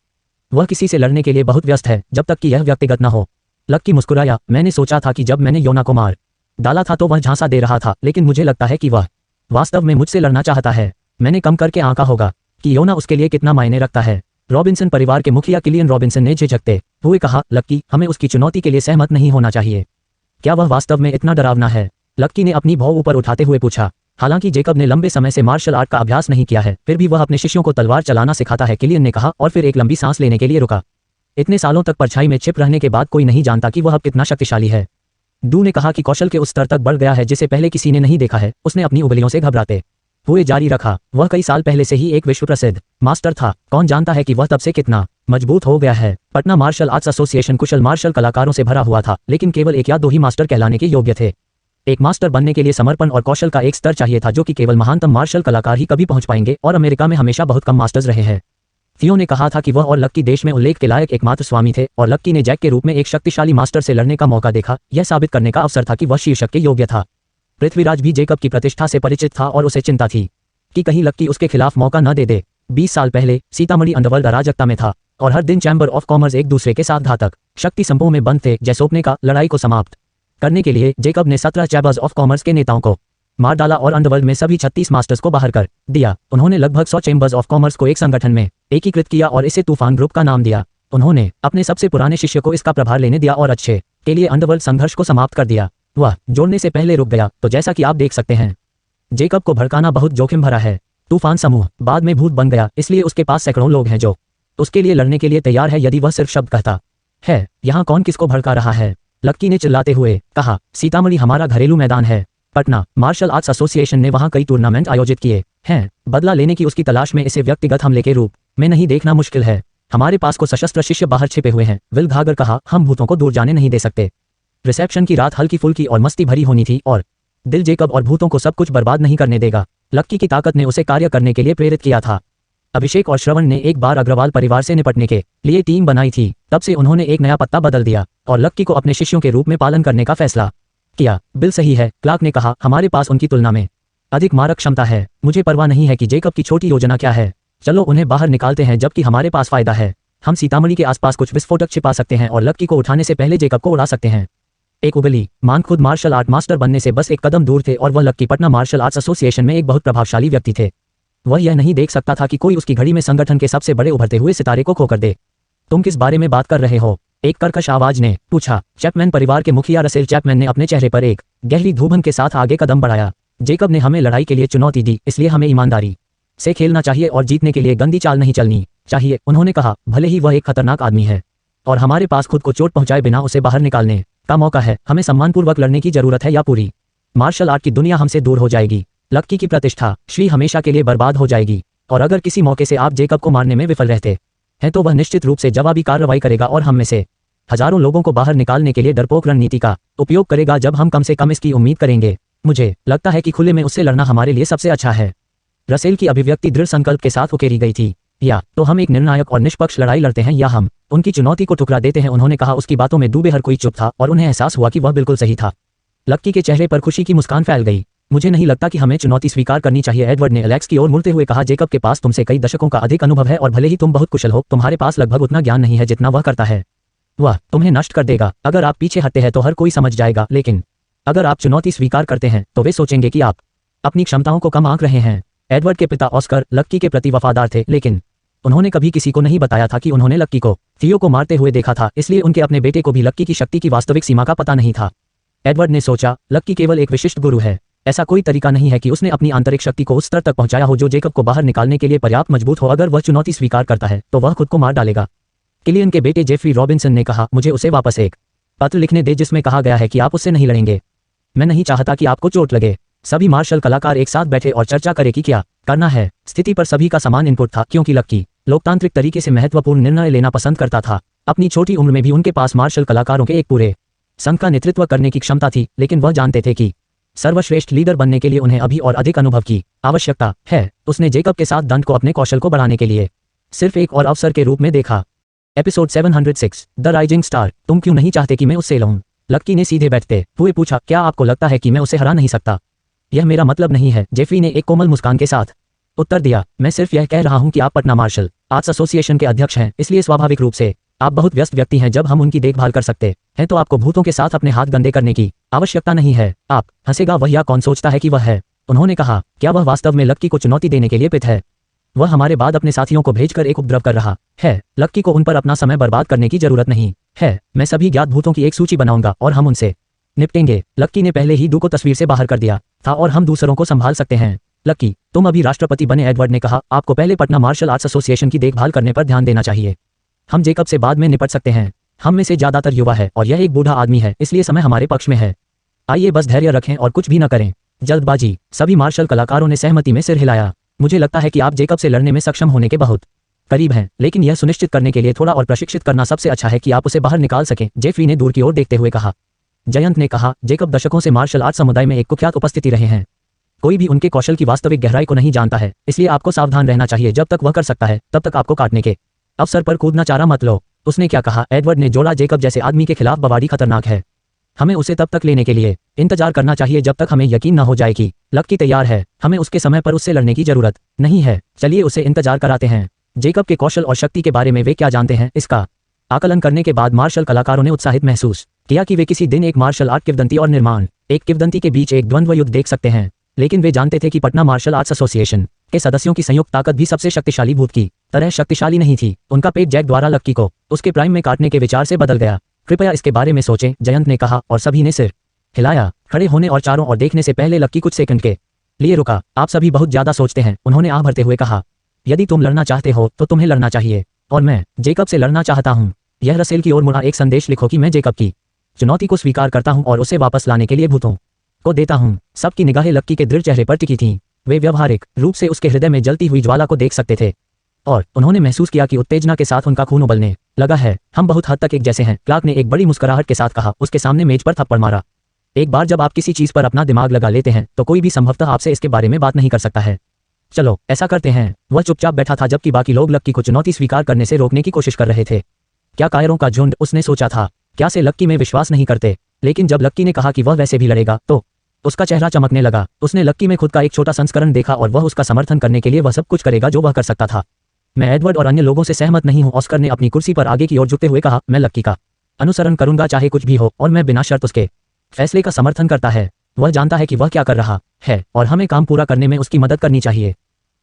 वह किसी से लड़ने के लिए बहुत व्यस्त है जब तक कि यह व्यक्तिगत न हो। लक्की मुस्कुराया। मैंने सोचा था कि जब मैंने योना को मार डाला था तो वह झांसा दे रहा था, लेकिन मुझे लगता है कि वह वास्तव में मुझसे लड़ना चाहता है। मैंने कम करके आंका होगा कि योना उसके लिए कितना मायने रखता है। रॉबिन्सन परिवार के मुखिया किलियन रॉबिन्सन ने झिझकते हुए कहा, लक्की, हमें उसकी चुनौती के लिए सहमत नहीं होना चाहिए। क्या वह वास्तव में इतना डरावना है? लक्की ने अपनी भौं ऊपर उठाते हुए पूछा। हालांकि जेकब ने लंबे समय से मार्शल आर्ट का अभ्यास नहीं किया है, फिर भी वह अपने शिष्यों को तलवार चलाना सिखाता है, किलियन ने कहा और फिर एक लंबी सांस लेने के लिए रुका। इतने सालों तक परछाई में छिप रहने के बाद कोई नहीं जानता कि वह अब कितना शक्तिशाली है। डू ने कहा कि कौशल के उस स्तर तक बढ़ गया है जिसे पहले किसी ने नहीं देखा है। उसने अपनी उंगलियों से घबराते हुए जारी रखा। वह कई साल पहले से ही एक विश्व प्रसिद्ध मास्टर था। कौन जानता है कि वह तब से कितना मजबूत हो गया है। पटना मार्शल आर्ट्स एसोसिएशन कुशल मार्शल कलाकारों से भरा हुआ था, लेकिन केवल 1 या 2 ही मास्टर कहलाने के योग्य थे। एक मास्टर बनने के लिए समर्पण और कौशल का एक स्तर चाहिए था जो कि केवल महानतम मार्शल कलाकार ही कभी पहुंच पाएंगे, और अमेरिका में हमेशा बहुत कम मास्टर्स रहे हैं। थियो ने कहा था कि वह और लक्की देश में उल्लेख के लायक एकमात्र स्वामी थे, और लक्की ने जैक के रूप में एक शक्तिशाली मास्टर से लड़ने का मौका देखा। यह साबित करने का अवसर था कि वह शीर्षक के योग्य था। पृथ्वीराज भी जेकब की प्रतिष्ठा से परिचित था और उसे चिंता थी कि कहीं लक्की उसके खिलाफ मौका न दे दे। 20 साल पहले सीतामढ़ी अंडरवर्ल्ड अराजकता में था और हर दिन चैम्बर ऑफ कॉमर्स एक दूसरे के साथ घातक शक्ति समूहों में बंद थे। जैसोपने का लड़ाई को समाप्त करने के लिए जेकब ने 17 चैम्बर्स ऑफ कॉमर्स के नेताओं को मार डाला और अंडरवर्ल्ड में सभी 36 मास्टर्स को बाहर कर दिया। उन्होंने लगभग 100 चैम्बर्स ऑफ कॉमर्स को एक संगठन में एकीकृत किया और इसे तूफान ग्रुप का नाम दिया। उन्होंने अपने सबसे पुराने शिष्य को इसका प्रभार लेने दिया और अच्छे के लिए अंडरवर्ल्ड संघर्ष को समाप्त कर दिया। वह जोड़ने से पहले रुक गया। तो जैसा कि आप देख सकते हैं, जेकब को भड़काना बहुत जोखिम भरा है। तूफान समूह बाद में भूत बन गया, इसलिए उसके पास सैकड़ों लोग हैं जो उसके लिए लड़ने के लिए तैयार है यदि वह सिर्फ शब्द कहता है। यहाँ कौन किसको भड़का रहा है? लक्की ने चिल्लाते हुए कहा। सीतामढ़ी हमारा घरेलू मैदान है। पटना मार्शल आर्ट्स एसोसिएशन ने वहाँ कई टूर्नामेंट आयोजित किए हैं। बदला लेने की उसकी तलाश में इसे व्यक्तिगत हमले के रूप में नहीं देखना मुश्किल है। हमारे पास को सशस्त्र शिष्य बाहर छिपे हुए हैं। विल घागर कहा, हम भूतों को दूर जाने नहीं दे सकते। रिसेप्शन की रात हल्की फुल्की और मस्ती भरी होनी थी और दिल जेकब और भूतों को सब कुछ बर्बाद नहीं करने देगा। लक्की की ताकत ने उसे कार्य करने के लिए प्रेरित किया था। अभिषेक और श्रवण ने एक बार अग्रवाल परिवार से निपटने के लिए टीम बनाई थी। तब से उन्होंने एक नया पत्ता बदल दिया और लक्की को अपने शिष्यों के रूप में पालन करने का फैसला किया। बिल सही है, क्लार्क ने कहा। हमारे पास उनकी तुलना में अधिक मारक क्षमता है। मुझे परवाह नहीं है कि जेकब की छोटी योजना क्या है। चलो उन्हें बाहर निकालते हैं जबकि हमारे पास फायदा है। हम सीतामढ़ी के आसपास कुछ विस्फोटक छिपा सकते हैं और लक्की को उठाने से पहले जेकब को उड़ा सकते हैं। एक उबली मान खुद मार्शल आर्ट मास्टर बनने से बस एक कदम दूर थे और वह लक्की पटना मार्शल आर्ट्स एसोसिएशन में एक बहुत प्रभावशाली व्यक्ति थे। वह यह नहीं देख सकता था कि कोई उसकी घड़ी में संगठन के सबसे बड़े उभरते हुए सितारे को खोकर दे। तुम किस बारे में बात कर रहे हो? एक कर्कश आवाज ने पूछा। चैपमैन परिवार के मुखिया रसेल चैपमैन ने अपने चेहरे पर एक गहरी धूबन के साथ आगे कदम बढ़ाया। जेकब ने हमें लड़ाई के लिए चुनौती दी, इसलिए हमें ईमानदारी से खेलना चाहिए और जीतने के लिए गंदी चाल नहीं चलनी चाहिए। उन्होंने कहा, भले ही वह एक खतरनाक आदमी है और हमारे पास खुद को चोट पहुंचाए बिना उसे बाहर निकालने का मौका है। हमें सम्मानपूर्वक लड़ने की जरूरत है या पूरी मार्शल आर्ट की दुनिया हमसे दूर हो जाएगी। लक्की की प्रतिष्ठा श्री हमेशा के लिए बर्बाद हो जाएगी और अगर किसी मौके से आप जेकब को मारने में विफल रहते हैं तो वह निश्चित रूप से जवाबी कार्रवाई करेगा और हम में से हजारों लोगों को बाहर निकालने के लिए डरपोक रणनीति का उपयोग करेगा जब हम कम से कम इसकी उम्मीद करेंगे। मुझे लगता है कि खुले में उससे लड़ना हमारे लिए सबसे अच्छा है। रसेल की अभिव्यक्ति दृढ़ संकल्प के साथ उकेरी गई थी। या तो हम एक निर्णायक और निष्पक्ष लड़ाई लड़ते हैं या हम उनकी चुनौती को ठुकरा देते हैं। उन्होंने कहा। उसकी बातों में डूबे हर कोई चुप था और उन्हें एहसास हुआ कि वह बिल्कुल सही था। लक्की के चेहरे पर खुशी की मुस्कान फैल गई। मुझे नहीं लगता कि हमें चुनौती स्वीकार करनी चाहिए, एडवर्ड ने एलेक्स की ओर मुड़ते हुए कहा। जेकब के पास तुमसे कई दशकों का अधिक अनुभव है और भले ही तुम बहुत कुशल हो, तुम्हारे पास लगभग उतना ज्ञान नहीं है जितना वह करता है। वह तुम्हें नष्ट कर देगा। अगर आप पीछे हटते हैं तो हर कोई समझ जाएगा, लेकिन अगर आप चुनौती स्वीकार करते हैं तो वे सोचेंगे कि आप अपनी क्षमताओं को कम आंक रहे हैं। एडवर्ड के पिता ऑस्कर लक्की के प्रति वफादार थे, लेकिन उन्होंने कभी किसी को नहीं बताया था कि उन्होंने लक्की को थियो को मारते हुए देखा था, इसलिए उनके अपने बेटे को भी लक्की की शक्ति की वास्तविक सीमा का पता नहीं था। एडवर्ड ने सोचा, लक्की केवल एक विशिष्ट गुरु है। ऐसा कोई तरीका नहीं है कि उसने अपनी आंतरिक शक्ति को उस स्तर तक पहुंचाया हो जो जेकब को बाहर निकालने के लिए पर्याप्त मजबूत हो। अगर वह चुनौती स्वीकार करता है तो वह खुद को मार डालेगा। किलियन के बेटे जेफरी रॉबिन्सन ने कहा, मुझे उसे वापस एक पत्र लिखने दे जिसमें कहा गया है कि आप उससे नहीं लड़ेंगे। मैं नहीं चाहता कि आपको चोट लगे। सभी मार्शल कलाकार एक साथ बैठे और चर्चा करे कि क्या करना है। स्थिति पर सभी का समान इनपुट था, क्योंकि लक्की लोकतांत्रिक तरीके से महत्वपूर्ण निर्णय लेना पसंद करता था। अपनी छोटी उम्र में भी उनके पास मार्शल कलाकारों के एक पूरे संघ का नेतृत्व करने की क्षमता थी, लेकिन वह जानते थे कि सर्वश्रेष्ठ लीडर बनने के लिए उन्हें अभी और अधिक अनुभव की आवश्यकता है। उसने जेकब के साथ दंड को अपने कौशल को बढ़ाने के लिए सिर्फ एक और अवसर के रूप में देखा। Episode 706 the rising star. तुम क्यों नहीं चाहते कि मैं उससे लड़ूं? लक्की ने सीधे बैठते हुए पूछा। क्या आपको लगता है कि मैं उसे हरा नहीं सकता? यह मेरा मतलब नहीं है, जेफरी ने एक कोमल मुस्कान के साथ उत्तर दिया। मैं सिर्फ यह कह रहा हूं कि आप पटना मार्शल आर्ट्स एसोसिएशन के अध्यक्ष हैं, इसलिए स्वाभाविक रूप से आप बहुत व्यस्त व्यक्ति हैं। जब हम उनकी देखभाल कर सकते हैं तो आपको भूतों के साथ अपने हाथ गंदे करने की आवश्यकता नहीं है। आप हंसेगा वह, या कौन सोचता है कि वह है? उन्होंने कहा, क्या वह वास्तव में लक्की को चुनौती देने के लिए पित है? वह हमारे बाद अपने साथियों को भेजकर एक उपद्रव कर रहा है। लक्की को उन पर अपना समय बर्बाद करने की जरूरत नहीं है। मैं सभी ज्ञात भूतों की एक सूची बनाऊंगा और हम उनसे निपटेंगे। लक्की ने पहले ही डू को तस्वीर से बाहर कर दिया था और हम दूसरों को संभाल सकते हैं। लक्की, तुम अभी राष्ट्रपति बने, एडवर्ड ने कहा। आपको पहले पटना मार्शल आर्ट्स एसोसिएशन की देखभाल करने पर ध्यान देना चाहिए। हम जेकब से बाद में निपट सकते हैं। हम में से ज्यादातर युवा है और यह एक बूढ़ा आदमी है, इसलिए समय हमारे पक्ष में है। आइए बस धैर्य रखें और कुछ भी न करें। जल्दबाजी। सभी मार्शल कलाकारों ने सहमति में सिर हिलाया। मुझे लगता है कि आप जेकब से लड़ने में सक्षम होने के बहुत करीब हैं, लेकिन यह सुनिश्चित करने के लिए थोड़ा और प्रशिक्षित करना सबसे अच्छा है कि आप उसे बाहर निकाल सकें, जेफरी ने दूर की ओर देखते हुए कहा। जयंत ने कहा, जेकब दशकों से मार्शल आर्ट समुदाय में एक कुख्यात उपस्थिति रहे हैं। कोई भी उनके कौशल की वास्तविक गहराई को नहीं जानता है, इसलिए आपको सावधान रहना चाहिए। जब तक वह कर सकता है तब तक आपको काटने के अवसर पर कूदना चारा मत लो। उसने क्या कहा? एडवर्ड ने जोड़ा, जेकब जैसे आदमी के खिलाफ बवाड़ी खतरनाक है। हमें उसे तब तक लेने के लिए इंतजार करना चाहिए जब तक हमें यकीन न हो जाए कि लक्की तैयार है। हमें उसके समय पर उससे लड़ने की जरूरत नहीं है। चलिए उसे इंतजार कराते हैं। जेकब के कौशल और शक्ति के बारे में वे क्या जानते हैं, इसका आकलन करने के बाद मार्शल कलाकारों ने उत्साहित महसूस किया कि वे किसी दिन एक मार्शल आर्ट किंवदंती और निर्माण एक किंवदंती के बीच एक द्वंद्व युद्ध देख सकते हैं। लेकिन वे जानते थे कि पटना मार्शल आर्ट्स एसोसिएशन के सदस्यों की संयुक्त ताकत भी सबसे शक्तिशाली भूत की तरह शक्तिशाली नहीं थी। उनका पेट जैक द्वारा लक्की को उसके प्राइम में काटने के विचार से बदल गया। कृपया इसके बारे में सोचें, जयंत ने कहा, और सभी ने सिर हिलाया। खड़े होने और चारों ओर देखने से पहले लक्की कुछ सेकंड के लिए रुका। आप सभी बहुत ज्यादा सोचते हैं, उन्होंने आह भरते हुए कहा। यदि तुम लड़ना चाहते हो तो तुम्हें लड़ना चाहिए, और मैं जेकब से लड़ना चाहता हूँ। यह रसेल की ओर मुड़ा। एक संदेश लिखो कि मैं जेकब की चुनौती को स्वीकार करता हूँ और उसे वापस लाने के लिए भूतों को देता हूँ। सबकी निगाहें लक्की के दृढ़ चेहरे पर टिकी थीं। वे व्यवहारिक रूप से उसके हृदय में जलती हुई ज्वाला को देख सकते थे और उन्होंने महसूस किया कि उत्तेजना के साथ उनका खून उबलने लगा है। हम बहुत हद तक एक जैसे हैं, क्लार्क ने एक बड़ी मुस्कुराहट के साथ कहा। उसके सामने मेज पर थप्पड़ मारा। एक बार जब आप किसी चीज पर अपना दिमाग लगा लेते हैं तो कोई भी संभवतः आपसे इसके बारे में बात नहीं कर सकता है। चलो ऐसा करते हैं। वह चुपचाप बैठा था जबकि बाकी लोग लक्की को चुनौती स्वीकार करने से रोकने की कोशिश कर रहे थे। क्या कायरों का झुंड, उसने सोचा था। क्या से लक्की में विश्वास नहीं करते? लेकिन जब लक्की ने कहा कि वह वैसे भी लड़ेगा तो उसका चेहरा चमकने लगा। उसने लक्की में खुद का एक छोटा संस्करण देखा और वह उसका समर्थन करने के लिए वह सब कुछ करेगा जो वह कर सकता था। मैं एडवर्ड और अन्य लोगों से सहमत नहीं हूं, ऑस्कर ने अपनी कुर्सी पर आगे की ओर झुकते हुए कहा। मैं लक्की का अनुसरण करूंगा चाहे कुछ भी हो, और मैं बिना शर्त उसके फैसले का समर्थन करता है। वह जानता है कि वह क्या कर रहा है और हमें काम पूरा करने में उसकी मदद करनी चाहिए।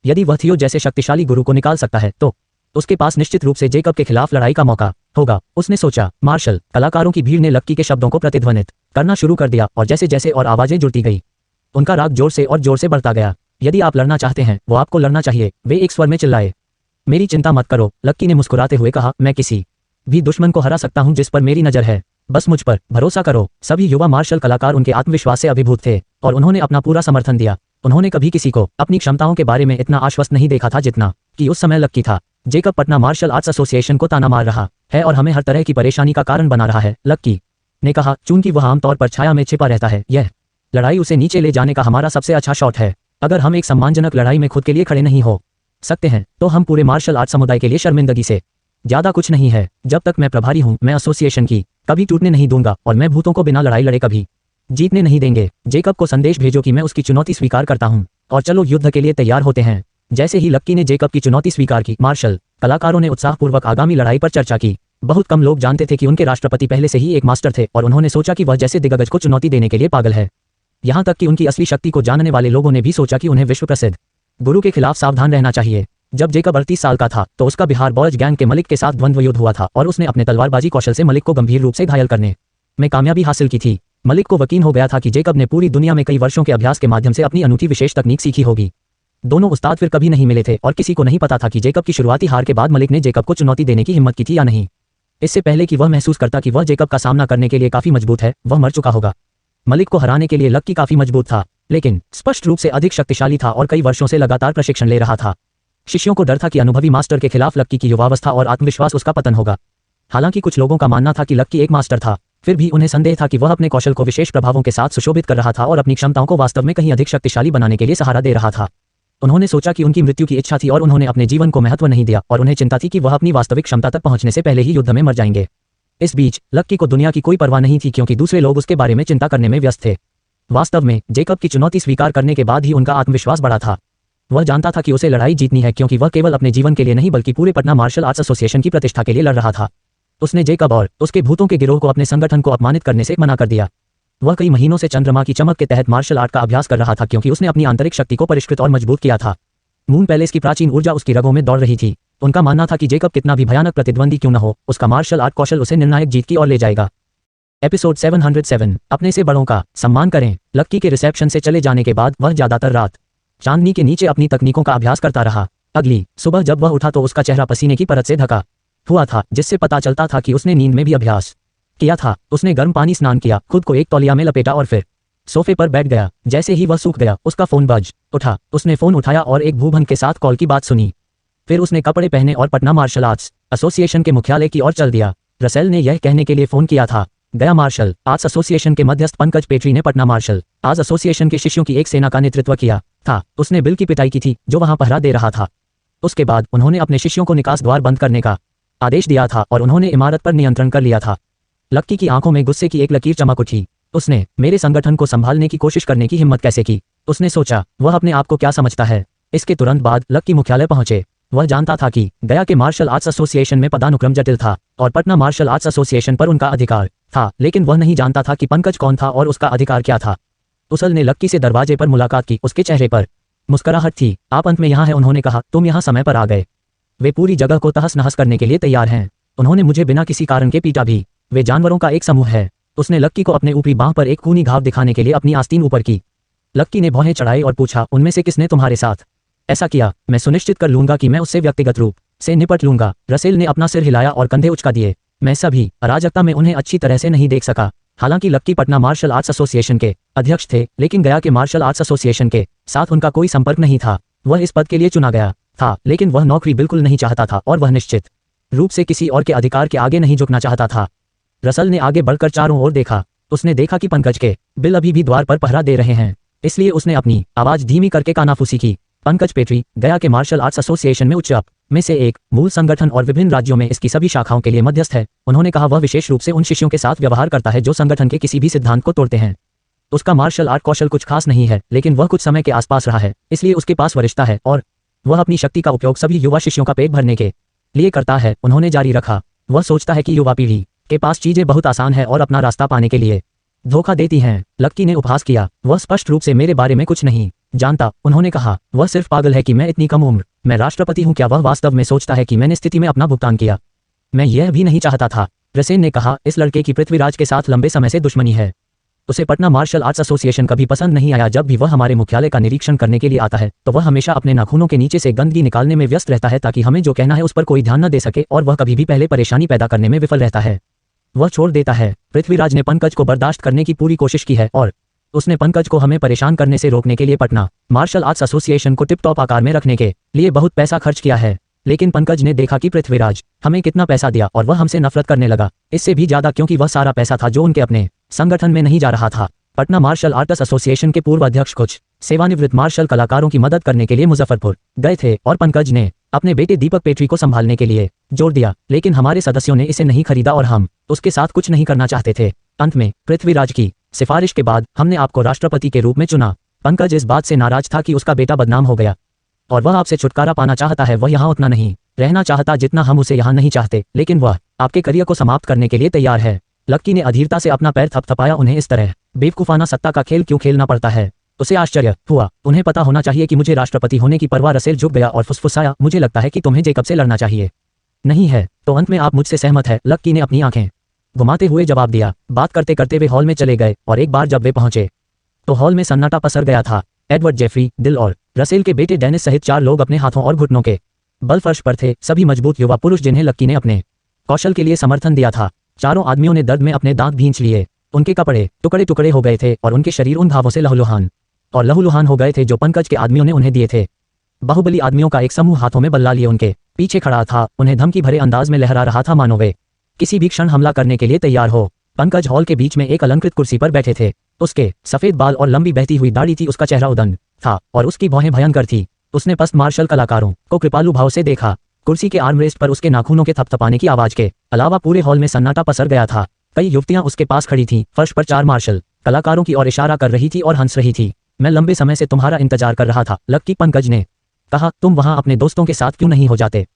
यदि वह थियो जैसे शक्तिशाली गुरु को निकाल सकता है तो उसके पास निश्चित रूप से जेकब के खिलाफ लड़ाई का मौका होगा, उसने सोचा। मार्शल कलाकारों की भीड़ ने लक्की के शब्दों को प्रतिध्वनित करना शुरू कर दिया और जैसे जैसे और आवाजें जुड़ती गई उनका राग जोर से और जोर से बढ़ता गया। यदि आप लड़ना चाहते हैं वो आपको लड़ना चाहिए, वे एक स्वर में चिल्लाए। मेरी चिंता मत करो, लक्की ने मुस्कुराते हुए कहा। मैं किसी भी दुश्मन को हरा सकता हूं जिस पर मेरी नजर है। बस मुझ पर भरोसा करो। सभी युवा मार्शल कलाकार उनके आत्मविश्वास से अभिभूत थे और उन्होंने अपना पूरा समर्थन दिया। उन्होंने कभी किसी को अपनी क्षमताओं के बारे में इतना आश्वस्त नहीं देखा था जितना कि उस समय लक्की था। Jacob Patna martial arts association को ताना मार रहा है और हमें हर तरह की परेशानी का कारण बना रहा है, लक्की ने कहा। चूंकि वह आमतौर पर छाया में छिपा रहता है, यह लड़ाई उसे नीचे ले जाने का हमारा सबसे अच्छा शॉट है। अगर हम एक सम्मानजनक लड़ाई में खुद के लिए खड़े नहीं हो सकते हैं तो हम पूरे मार्शल आर्ट समुदाय के लिए शर्मिंदगी से ज्यादा कुछ नहीं है। जब तक मैं प्रभारी हूं, मैं एसोसिएशन की कभी टूटने नहीं दूंगा और मैं भूतों को बिना लड़ाई लड़े कभी जीतने नहीं देंगे। जेकब को संदेश भेजो कि मैं उसकी चुनौती स्वीकार करता हूँ और चलो युद्ध के लिए तैयार होते हैं। जैसे ही लक्की ने जेकब की चुनौती स्वीकार की, मार्शल कलाकारों ने उत्साहपूर्वक आगामी लड़ाई पर चर्चा की। बहुत कम लोग जानते थे कि उनके राष्ट्रपति पहले से ही एक मास्टर थे और उन्होंने सोचा कि वह जैसे दिग्गज को चुनौती देने के लिए पागल है। यहाँ तक कि उनकी असली शक्ति को जानने वाले लोगों ने भी सोचा कि उन्हें विश्व प्रसिद्ध गुरु के खिलाफ सावधान रहना चाहिए। जब जेकब 38 साल का था तो उसका बिहार बॉयज गैंग के मलिक के साथ द्वंद्व युद्ध हुआ था और उसने अपने तलवारबाजी कौशल से मलिक को गंभीर रूप से घायल करने में कामयाबी हासिल की थी। मलिक को यकीन हो गया था कि जेकब ने पूरी दुनिया में कई वर्षों के अभ्यास के माध्यम से अपनी अनूठी विशेष तकनीक सीखी होगी। दोनों उस्ताद फिर कभी नहीं मिले थे और किसी को नहीं पता था कि जेकब की शुरुआती हार के बाद मलिक ने जेकब को चुनौती देने की हिम्मत की थी या नहीं। इससे पहले कि वह महसूस करता कि वह जेकब का सामना करने के लिए काफी मजबूत है, वह मर चुका होगा। मलिक को हराने के लिए लक्की काफी मजबूत था, लेकिन स्पष्ट रूप से अधिक शक्तिशाली था और कई वर्षों से लगातार प्रशिक्षण ले रहा था। शिष्यों को डर था कि अनुभवी मास्टर के खिलाफ लक्की की युवावस्था और आत्मविश्वास उसका पतन होगा। हालांकि कुछ लोगों का मानना था कि लक्की एक मास्टर था, फिर भी उन्हें संदेह था कि वह अपने कौशल को विशेष प्रभावों के साथ सुशोभित कर रहा था और अपनी क्षमताओं को वास्तव में कहीं अधिक शक्तिशाली बनाने के लिए सहारा दे रहा था। उन्होंने सोचा कि उनकी मृत्यु की इच्छा थी और उन्होंने अपने जीवन को महत्व नहीं दिया और उन्हें चिंता थी कि वह अपनी वास्तविक क्षमता तक पहुंचने से पहले ही युद्ध में मर जाएंगे। इस बीच लक्की को दुनिया की कोई परवाह नहीं थी क्योंकि दूसरे लोग उसके बारे में चिंता करने में व्यस्त थे। वास्तव में जेकब की चुनौती स्वीकार करने के बाद ही उनका आत्मविश्वास बढ़ा था। वह जानता था कि उसे लड़ाई जीतनी है क्योंकि वह केवल अपने जीवन के लिए नहीं बल्कि पूरे पटना मार्शल आर्ट्स एसोसिएशन की प्रतिष्ठा के लिए लड़ रहा था। उसने जेकब और उसके भूतों के गिरोह को अपने संगठन को अपमानित करने से मना कर दिया। वह कई महीनों से चंद्रमा की चमक के तहत मार्शल आर्ट का अभ्यास कर रहा था क्योंकि उसने अपनी आंतरिक शक्ति को परिष्कृत और मजबूत किया था। मून पैलेस की प्राचीन ऊर्जा उसकी रगों में दौड़ रही थी। उनका मानना था कि जेकब कितना भी भयानक प्रतिद्वंदी क्यों न हो, उसका मार्शल आर्ट कौशल उसे निर्णायक जीत की ओर ले जाएगा। एपिसोड 707 अपने से बड़ों का सम्मान करें। लक्की के रिसेप्शन से चले जाने के बाद वह ज्यादातर रात चांदनी के नीचे अपनी तकनीकों का अभ्यास करता रहा। अगली सुबह जब वह उठा तो उसका चेहरा पसीने की परत से ढका हुआ था, जिससे पता चलता था कि उसने नींद में भी अभ्यास किया था। उसने गर्म पानी स्नान किया, खुद को एक तौलिया में लपेटा और फिर सोफे पर बैठ गया। जैसे ही वह सूख गया, उसका फोन बज उठा। उसने फोन उठाया और एक भूभन के साथ कॉल की बात सुनी। फिर उसने कपड़े पहने और पटना मार्शल आर्ट्स एसोसिएशन के मुख्यालय की ओर चल दिया। रसेल ने यह कहने के लिए फोन किया था, गया मार्शल आर्ट्स एसोसिएशन के मध्यस्थ पंकज पेट्री ने पटना मार्शल आर्ट्स एसोसिएशन के शिष्यों की एक सेना का नेतृत्व किया था। उसने बिल की पिटाई की थी जो वहां पहरा दे रहा था। उसके बाद उन्होंने अपने शिष्यों को निकास द्वार बंद करने का आदेश दिया था और उन्होंने इमारत पर नियंत्रण कर लिया था। लक्की की आंखों में गुस्से की एक लकीर चमक उठी। उसने मेरे संगठन को संभालने की कोशिश करने की हिम्मत कैसे की? उसने सोचा, वह अपने आप को क्या समझता है? इसके तुरंत बाद लक्की मुख्यालय पहुंचे। वह जानता था कि गया के मार्शल आर्ट्स एसोसिएशन में पदानुक्रम जटिल था और पटना मार्शल आर्ट्स एसोसिएशन पर उनका अधिकार था, लेकिन वह नहीं जानता था कि पंकज कौन था और उसका अधिकार क्या था। उसल ने लक्की से दरवाजे पर मुलाकात की। उसके चेहरे पर मुस्कुराहट थी। आप अंत में यहाँ हैं, उन्होंने कहा। तुम यहाँ समय पर आ गए। वे पूरी जगह को तहस नहस करने के लिए तैयार हैं। उन्होंने मुझे बिना किसी कारण के पीटा भी। वे जानवरों का एक समूह है। उसने लक्की को अपने ऊपरी बांह पर एक खूनी घाव दिखाने के लिए अपनी आस्तीन ऊपर की। लक्की ने भौहें चढ़ाई और पूछा, उनमें से किसने तुम्हारे साथ ऐसा किया? मैं सुनिश्चित कर लूंगा कि मैं उससे व्यक्तिगत रूप से निपट लूंगा। रसेल ने अपना सिर हिलाया और कंधे उचका दिए। मैं सभी अराजकता में उन्हें अच्छी तरह से नहीं देख सका। हालांकि लक्की पटना मार्शल आर्ट्स एसोसिएशन के अध्यक्ष थे, लेकिन गया के मार्शल आर्ट्स एसोसिएशन के साथ उनका कोई संपर्क नहीं था। वह इस पद के लिए चुना गया था, लेकिन वह नौकरी बिल्कुल नहीं चाहता था और वह निश्चित रूप से किसी और के अधिकार के आगे नहीं झुकना चाहता था। रसल ने आगे बढ़कर चारों ओर देखा। उसने देखा कि पंकज के बिल अभी भी द्वार पर पहरा दे रहे हैं, इसलिए उसने अपनी आवाज धीमी करके कानाफूसी की। पंकज पेट्री गया के मार्शल आर्ट्स एसोसिएशन में उच्च में से एक मूल संगठन और विभिन्न राज्यों में इसकी सभी शाखाओं के लिए मध्यस्थ है। उन्होंने कहा, वह विशेष रूप से उन शिष्यों के साथ व्यवहार करता है जो संगठन के किसी भी सिद्धांत को तोड़ते हैं। उसका मार्शल आर्ट कौशल कुछ खास नहीं है, लेकिन वह कुछ समय के आसपास रहा है, इसलिए उसके पास वरिष्ठता है और वह अपनी शक्ति का उपयोग सभी युवा शिष्यों का पेट भरने के लिए करता है। उन्होंने जारी रखा, वह सोचता है कि युवा पीढ़ी के पास चीजें बहुत आसान है और अपना रास्ता पाने के लिए धोखा देती हैं। लक्की ने उपहास किया, वह स्पष्ट रूप से मेरे बारे में कुछ नहीं जानता। उन्होंने कहा, वह सिर्फ पागल है कि मैं इतनी कम उम्र में राष्ट्रपति हूं। क्या वह वास्तव में सोचता है कि मैंने स्थिति में अपना भुगतान किया? मैं यह भी नहीं चाहता था। रसेन ने कहा, इस लड़के की पृथ्वीराज के साथ लंबे समय से दुश्मनी है। उसे पटना मार्शल आर्ट्स एसोसिएशन कभी पसंद नहीं आया। जब भी वह हमारे मुख्यालय का निरीक्षण करने के लिए आता है तो वह हमेशा अपने नाखूनों के नीचे से गंदगी निकालने में व्यस्त रहता है ताकि हमें जो कहना है उस पर कोई ध्यान न दे सके, और वह कभी भी पहले परेशानी पैदा करने में विफल रहता है। वह छोड़ देता है। पृथ्वीराज ने पंकज को बर्दाश्त करने की पूरी कोशिश की है और उसने पंकज को हमें परेशान करने से रोकने के लिए पटना मार्शल आर्ट्स एसोसिएशन को टिप टॉप आकार में रखने के लिए बहुत पैसा खर्च किया है। लेकिन पंकज ने देखा कि पृथ्वीराज हमें कितना पैसा दिया और वह हमसे नफरत करने लगा। इससे भी ज्यादा क्योंकि वह सारा पैसा था जो उनके अपने संगठन में नहीं जा रहा था। पटना मार्शल आर्ट्स एसोसिएशन के पूर्व अध्यक्ष कुछ सेवानिवृत्त मार्शल कलाकारों की मदद करने के लिए मुजफ्फरपुर गए थे और पंकज ने अपने बेटे दीपक पेट्री को संभालने के लिए जोर दिया, लेकिन हमारे सदस्यों ने इसे नहीं खरीदा और हम उसके साथ कुछ नहीं करना चाहते थे। अंत में पृथ्वीराज की सिफारिश के बाद हमने आपको राष्ट्रपति के रूप में चुना। पंकज इस बात से नाराज था कि उसका बेटा बदनाम हो गया और वह आपसे छुटकारा पाना चाहता है। वह यहाँ उतना नहीं रहना चाहता जितना हम उसे यहाँ नहीं चाहते, लेकिन वह आपके करियर को समाप्त करने के लिए तैयार है। लक्की ने अधीरता से अपना पैर थपथपाया। उन्हें इस तरह बेवकूफाना सत्ता का खेल क्यों खेलना पड़ता है? उसे आश्चर्य हुआ। उन्हें पता होना चाहिए कि मुझे राष्ट्रपति होने की परवाह। रसेल झुक गया और फुसफुसाया, मुझे लगता है कि तुम्हें जेकब से लड़ना चाहिए। नहीं है तो अंत में आप मुझसे सहमत है? लक्की ने अपनी आंखें घुमाते हुए जवाब दिया। बात करते करते वे हॉल में चले गए और एक बार जब वे पहुंचे तो हॉल में सन्नाटा पसर गया था। एडवर्ड, जेफरी, डिल और रसेल के बेटे डेनिस सहित 4 लोग अपने हाथों और घुटनों के बल फर्श पर थे। सभी मजबूत युवा पुरुष जिन्हें लक्की ने अपने कौशल के लिए समर्थन दिया था। चारों आदमियों ने दर्द में अपने दांत भींच लिए। उनके कपड़े टुकड़े टुकड़े हो गए थे और उनके शरीर उन घावों से लहूलुहान हो गए थे जो पंकज के आदमियों ने उन्हें दिए थे। बाहुबली आदमियों का एक समूह हाथों में बल्ला लिए उनके पीछे खड़ा था। उन्हें धमकी भरे अंदाज में लहरा रहा था, मानो वे किसी भी क्षण हमला करने के लिए तैयार हो। पंकज हॉल के बीच में एक अलंकृत कुर्सी पर बैठे थे। उसके सफेद बाल और लंबी बहती हुई दाढ़ी थी। उसका चेहरा उदंड था और उसकी भौहें भयंकर थी। उसने पस्त मार्शल कलाकारों को कृपालु भाव से देखा। कुर्सी के आर्मरेस्ट पर उसके नाखूनों के थपथपाने की आवाज के अलावा पूरे हॉल में सन्नाटा पसर गया था। कई युवतियां उसके पास खड़ी थीं। फर्श पर 4 मार्शल कलाकारों की ओर इशारा कर रही थी और हंस रही थी। मैं लंबे समय से तुम्हारा इंतजार कर रहा था, लक्की, पंकज ने कहा। तुम वहां अपने दोस्तों के साथ क्यों नहीं हो जाते?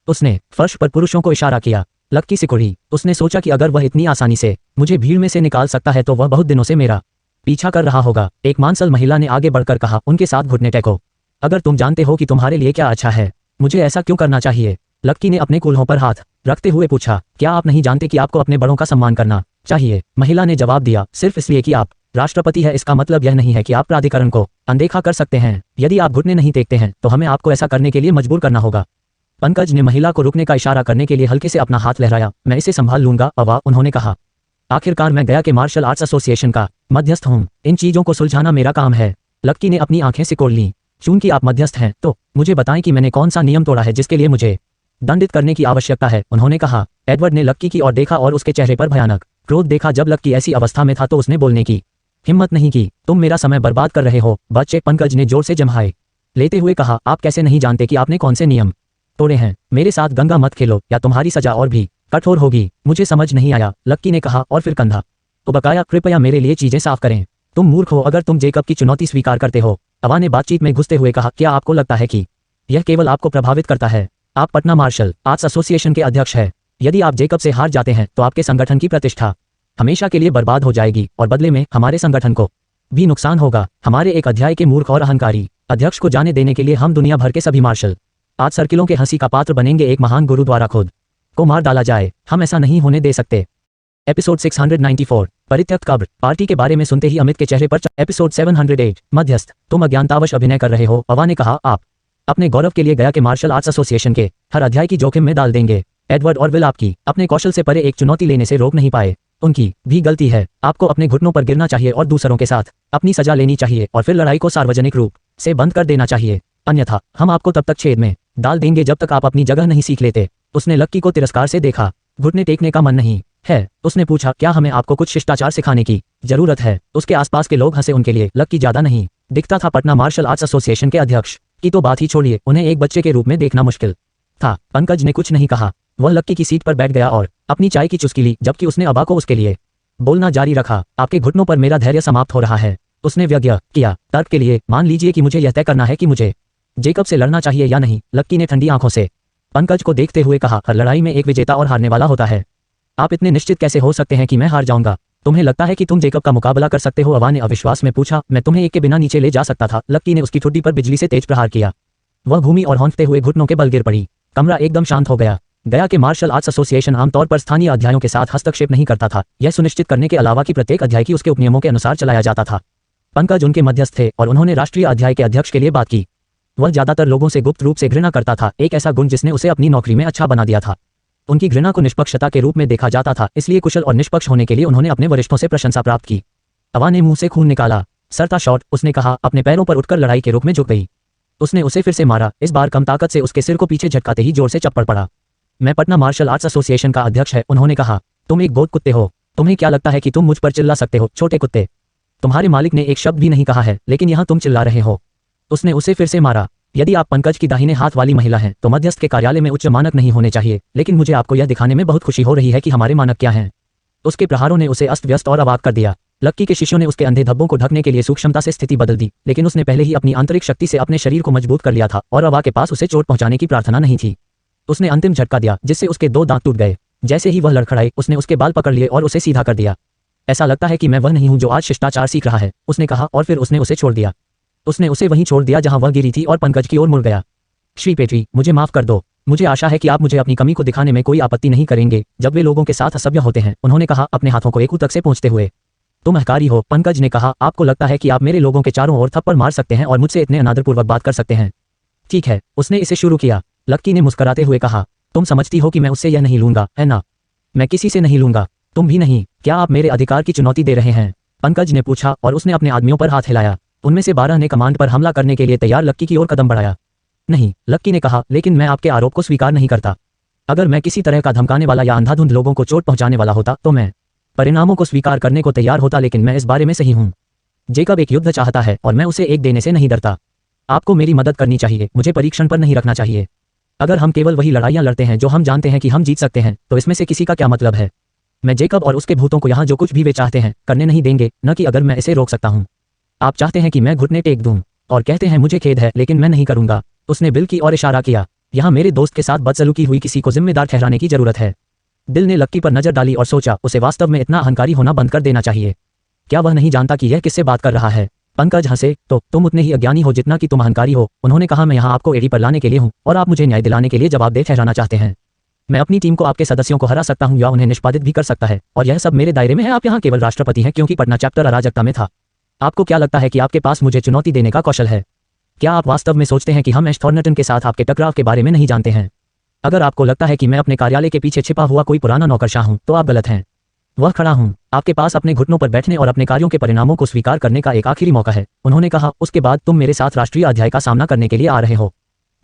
उसने फर्श पर पुरुषों को इशारा किया। लक्की सिकुड़ी। उसने सोचा कि अगर वह इतनी आसानी से मुझे भीड़ में से निकाल सकता है तो वह बहुत दिनों से मेरा पीछा कर रहा होगा। एक मांसल महिला ने आगे बढ़कर कहा, उनके साथ घुटने टेको। अगर तुम जानते हो कि तुम्हारे लिए क्या अच्छा है, मुझे ऐसा क्यों करना चाहिए? लक्की ने अपने कूल्हों पर हाथ रखते हुए पूछा। क्या आप नहीं जानते कि आपको अपने बड़ों का सम्मान करना चाहिए? महिला ने जवाब दिया, सिर्फ इसलिए कि आप राष्ट्रपति है इसका मतलब यह नहीं है कि आप प्राधिकरण को अनदेखा कर सकते हैं। यदि आप घुटने नहीं टेकते हैं तो हमें आपको ऐसा करने के लिए मजबूर करना होगा। पंकज ने महिला को रुकने का इशारा करने के लिए हल्के से अपना हाथ लहराया। मैं इसे संभाल लूंगा अवा, उन्होंने कहा। आखिरकार मैं गया के मार्शल आर्ट्स एसोसिएशन का मध्यस्थ हूँ। इन चीजों को सुलझाना मेरा काम है। लक्की ने अपनी आंखें सिकोड़ लीं। चूंकि आप मध्यस्थ हैं तो मुझे बताएं कि मैंने कौन सा नियम तोड़ा है जिसके लिए मुझे दंडित करने की आवश्यकता है, उन्होंने कहा। एडवर्ड ने लक्की की ओर देखा और उसके चेहरे पर भयानक क्रोध देखा। जब लक्की ऐसी अवस्था में था तो उसने बोलने की हिम्मत नहीं की। तुम मेरा समय बर्बाद कर रहे हो बच्चे, पंकज ने जोर से जम्हाई लेते हुए कहा। आप कैसे नहीं जानते कि आपने कौन से नियम तोड़े हैं? मेरे साथ गंगा मत खेलो या तुम्हारी सजा और भी कठोर होगी। मुझे समझ नहीं आया, लक्की ने कहा और फिर कंधा बकाया। कृपया मेरे लिए चीजें साफ करें। तुम मूर्ख हो अगर तुम जेकब की चुनौती स्वीकार करते हो, अवा ने बातचीत में घुसते हुए कहा। क्या आपको लगता है कि यह केवल आपको प्रभावित करता है? आप पटना मार्शल आर्ट्स एसोसिएशन के अध्यक्ष हैं। यदि आप जेकब से हार जाते हैं तो आपके संगठन की प्रतिष्ठा हमेशा के लिए बर्बाद हो जाएगी और बदले में हमारे संगठन को भी नुकसान होगा। हमारे एक अध्याय के मूर्ख और अहंकारी अध्यक्ष को जाने देने के लिए हम दुनिया भर के सभी मार्शल आर्ट्स सर्किलों के हंसी का पात्र बनेंगे। एक महान गुरु द्वारा खुद को मार डाला जाए, हम ऐसा नहीं होने दे सकते। एपिसोड 694 परित्यक्त कब्र। पार्टी के बारे में सुनते ही अमित के चेहरे पर एपिसोड 708 मध्यस्थ। तुम अज्ञानतावश अभिनय कर रहे हो, अवा ने कहा। आप अपने गौरव के लिए गया के मार्शल आर्ट्स एसोसिएशन के हर अध्याय की जोखिम में डाल देंगे। एडवर्ड और विल आपकी अपने कौशल से परे एक चुनौती लेने से रोक नहीं पाए। उनकी भी गलती है। आपको अपने घुटनों पर गिरना चाहिए और दूसरों के साथ अपनी सजा लेनी चाहिए और फिर लड़ाई को सार्वजनिक रूप से बंद कर देना चाहिए, अन्यथा हम आपको तब तक छेद में डाल देंगे जब तक आप अपनी जगह नहीं सीख लेते। उसने लक्की को तिरस्कार से देखा। घुटने टेकने का मन नहीं है? उसने पूछा। क्या हमें आपको कुछ शिष्टाचार सिखाने की जरूरत है? उसके आसपास के लोग हंसे। उनके लिए लक्की ज्यादा नहीं दिखता था। पटना मार्शल आर्ट्स एसोसिएशन के अध्यक्ष की तो बात ही छोड़िए, उन्हें एक बच्चे के रूप में देखना मुश्किल था। पंकज ने कुछ नहीं कहा। वह लक्की की सीट पर बैठ गया और अपनी चाय की चुस्की ली, जबकि उसने अबा को उसके लिए बोलना जारी रखा। आपके घुटनों पर मेरा धैर्य समाप्त हो रहा है, उसने व्यंग्य किया। तर्क के लिए मान लीजिए कि मुझे यह तय करना है कि मुझे जेकब से लड़ना चाहिए या नहीं। लक्की ने ठंडी आंखों से पंकज को देखते हुए कहा। हर लड़ाई में एक विजेता और हारने वाला होता है। आप इतने निश्चित कैसे हो सकते हैं कि मैं हार जाऊंगा? तुम्हें लगता है कि तुम जेकब का मुकाबला कर सकते हो? अवा ने अविश्वास में पूछा। मैं तुम्हें एक के बिना नीचे ले जा सकता था। लक्की ने उसकी ठुड्डी पर बिजली से तेज प्रहार किया। वह घूमी और हौंकते हुए घुटनों के बल गिर पड़ी। कमरा एकदम शांत हो गया। गया के मार्शल आर्ट्स एसोसिएशन आमतौर पर स्थानीय अध्यायों के साथ हस्तक्षेप नहीं करता था, यह सुनिश्चित करने के अलावा कि प्रत्येक अध्याय की उसके उपनियमों के अनुसार चलाया जाता था। पंकज उनके मध्यस्थ थे और उन्होंने राष्ट्रीय अध्याय के अध्यक्ष के लिए बात की। वह ज्यादातर लोगों से गुप्त रूप से घृणा करता था, एक ऐसा गुण जिसने उसे अपनी नौकरी में अच्छा बना दिया था। उनकी घृणा को निष्पक्षता के रूप में देखा जाता था, इसलिए कुशल और निष्पक्ष होने के लिए उन्होंने अपने वरिष्ठों से प्रशंसा प्राप्त की। अवा ने मुंह से खून निकाला। सरता शॉट, उसने कहा। अपने पैरों पर उठकर लड़ाई के रूप में झुक गई। उसने उसे फिर से मारा, इस बार कम ताकत से। उसके सिर को पीछे झटकाते ही जोर से चप्पड़ पड़ा। मैं पटना मार्शल आर्ट्स एसोसिएशन का अध्यक्ष है, उन्होंने कहा। तुम एक बोध कुत्ते हो। तुम्हें क्या लगता है कि तुम मुझ पर चिल्ला सकते हो? छोटे कुत्ते, तुम्हारे मालिक ने एक शब्द भी नहीं कहा है, लेकिन यहाँ तुम चिल्ला रहे हो। उसने उसे फिर से मारा। यदि आप पंकज की दाहिने हाथ वाली महिला हैं तो मध्यस्थ के कार्यालय में उच्च मानक नहीं होने चाहिए, लेकिन मुझे आपको यह दिखाने में बहुत खुशी हो रही है कि हमारे मानक क्या हैं। उसके प्रहारों ने उसे अस्त व्यस्त और अवाक कर दिया। लक्की के शिष्यों ने उसके अंधे धब्बों को ढकने के लिए सूक्ष्मता से स्थिति बदल दी, लेकिन उसने पहले ही अपनी आंतरिक शक्ति से अपने शरीर को मजबूत कर लिया था और अवा के पास उसे चोट पहुंचाने की प्रार्थना नहीं थी। उसने अंतिम झटका दिया जिससे उसके 2 दांत टूट गए। जैसे ही वह लड़खड़ाई, उसने उसके बाल पकड़ लिए और उसे सीधा कर दिया। ऐसा लगता है कि मैं वह नहीं हूं जो आज शिष्टाचार सीख रहा है, उसने कहा और फिर उसने उसे छोड़ दिया। उसने उसे वहीं छोड़ दिया जहां वह गिरी थी और पंकज की ओर मुड़ गया। श्री पेट्री, मुझे माफ कर दो। मुझे आशा है कि आप मुझे अपनी कमी को दिखाने में कोई आपत्ति नहीं करेंगे जब वे लोगों के साथ असभ्य होते हैं, उन्होंने कहा अपने हाथों को एक तक से पहुंचते हुए। तुम अहंकारी हो, पंकज ने कहा। आपको लगता है कि आप मेरे लोगों के चारों ओर थप्पड़ मार सकते हैं और मुझसे इतने अनादरपूर्वक बात कर सकते हैं। ठीक है, उसने इसे शुरू किया। लक्की ने मुस्कुराते हुए कहा, तुम समझती हो कि मैं उससे यह नहीं लूंगा, है ना? मैं किसी से नहीं लूंगा, तुम भी नहीं। क्या आप मेरे अधिकार की चुनौती दे रहे हैं? पंकज ने पूछा और उसने अपने आदमियों पर हाथ हिलाया। उनमें से 12 ने कमांड पर हमला करने के लिए तैयार लक्की की ओर कदम बढ़ाया। नहीं, लक्की ने कहा, लेकिन मैं आपके आरोप को स्वीकार नहीं करता। अगर मैं किसी तरह का धमकाने वाला या अंधाधुंध लोगों को चोट पहुंचाने वाला होता तो मैं परिणामों को स्वीकार करने को तैयार होता, लेकिन मैं इस बारे में सही हूं। जेकब एक युद्ध चाहता है और मैं उसे एक देने से नहीं डरता। आपको मेरी मदद करनी चाहिए, मुझे परीक्षण पर नहीं रखना चाहिए। अगर हम केवल वही लड़ाइयां लड़ते हैं जो हम जानते हैं कि हम जीत सकते हैं, तो इसमें से किसी का क्या मतलब है? मैं जेकब और उसके भूतों को यहाँ जो कुछ भी वे चाहते हैं करने नहीं देंगे, न कि अगर मैं इसे रोक सकता हूँ। आप चाहते हैं कि मैं घुटने टेक दूं और कहते हैं मुझे खेद है, लेकिन मैं नहीं करूंगा। उसने बिल की ओर इशारा किया। यहाँ मेरे दोस्त के साथ बदसलूकी हुई किसी को जिम्मेदार ठहराने की जरूरत है। दिल ने लक्की पर नजर डाली और सोचा, उसे वास्तव में इतना अहंकारी होना बंद कर देना चाहिए। क्या वह नहीं जानता कि यह किससे बात कर रहा है? पंकज हंसे, तो तुम उतने ही अज्ञानी हो जितना कि तुम अहंकारी हो। उन्होंने कहा, मैं यहाँ आपको एड़ी पर लाने के लिए हूँ और आप मुझे न्याय दिलाने के लिए जवाबदेह ठहराना चाहते हैं। मैं अपनी टीम को आपके सदस्यों को हरा सकता हूँ या उन्हें निष्पादित भी कर सकता है, और यह सब मेरे दायरे में है। आप यहाँ केवल राष्ट्रपति हैं क्योंकि पटना चैप्टर अराजकता में था। आपको क्या लगता है कि आपके पास मुझे चुनौती देने का कौशल है? क्या आप वास्तव में सोचते हैं कि हम एश थॉर्नटन के साथ आपके टकराव के बारे में नहीं जानते हैं? अगर आपको लगता है कि मैं अपने कार्यालय के पीछे छिपा हुआ कोई पुराना नौकरशाह हूं, तो आप गलत हैं। वह खड़ा हूं, आपके पास अपने घुटनों पर बैठने और अपने कार्यों के परिणामों को स्वीकार करने का एक आखिरी मौका है, उन्होंने कहा। उसके बाद तुम मेरे साथ राष्ट्रीय अध्याय का सामना करने के लिए आ रहे हो।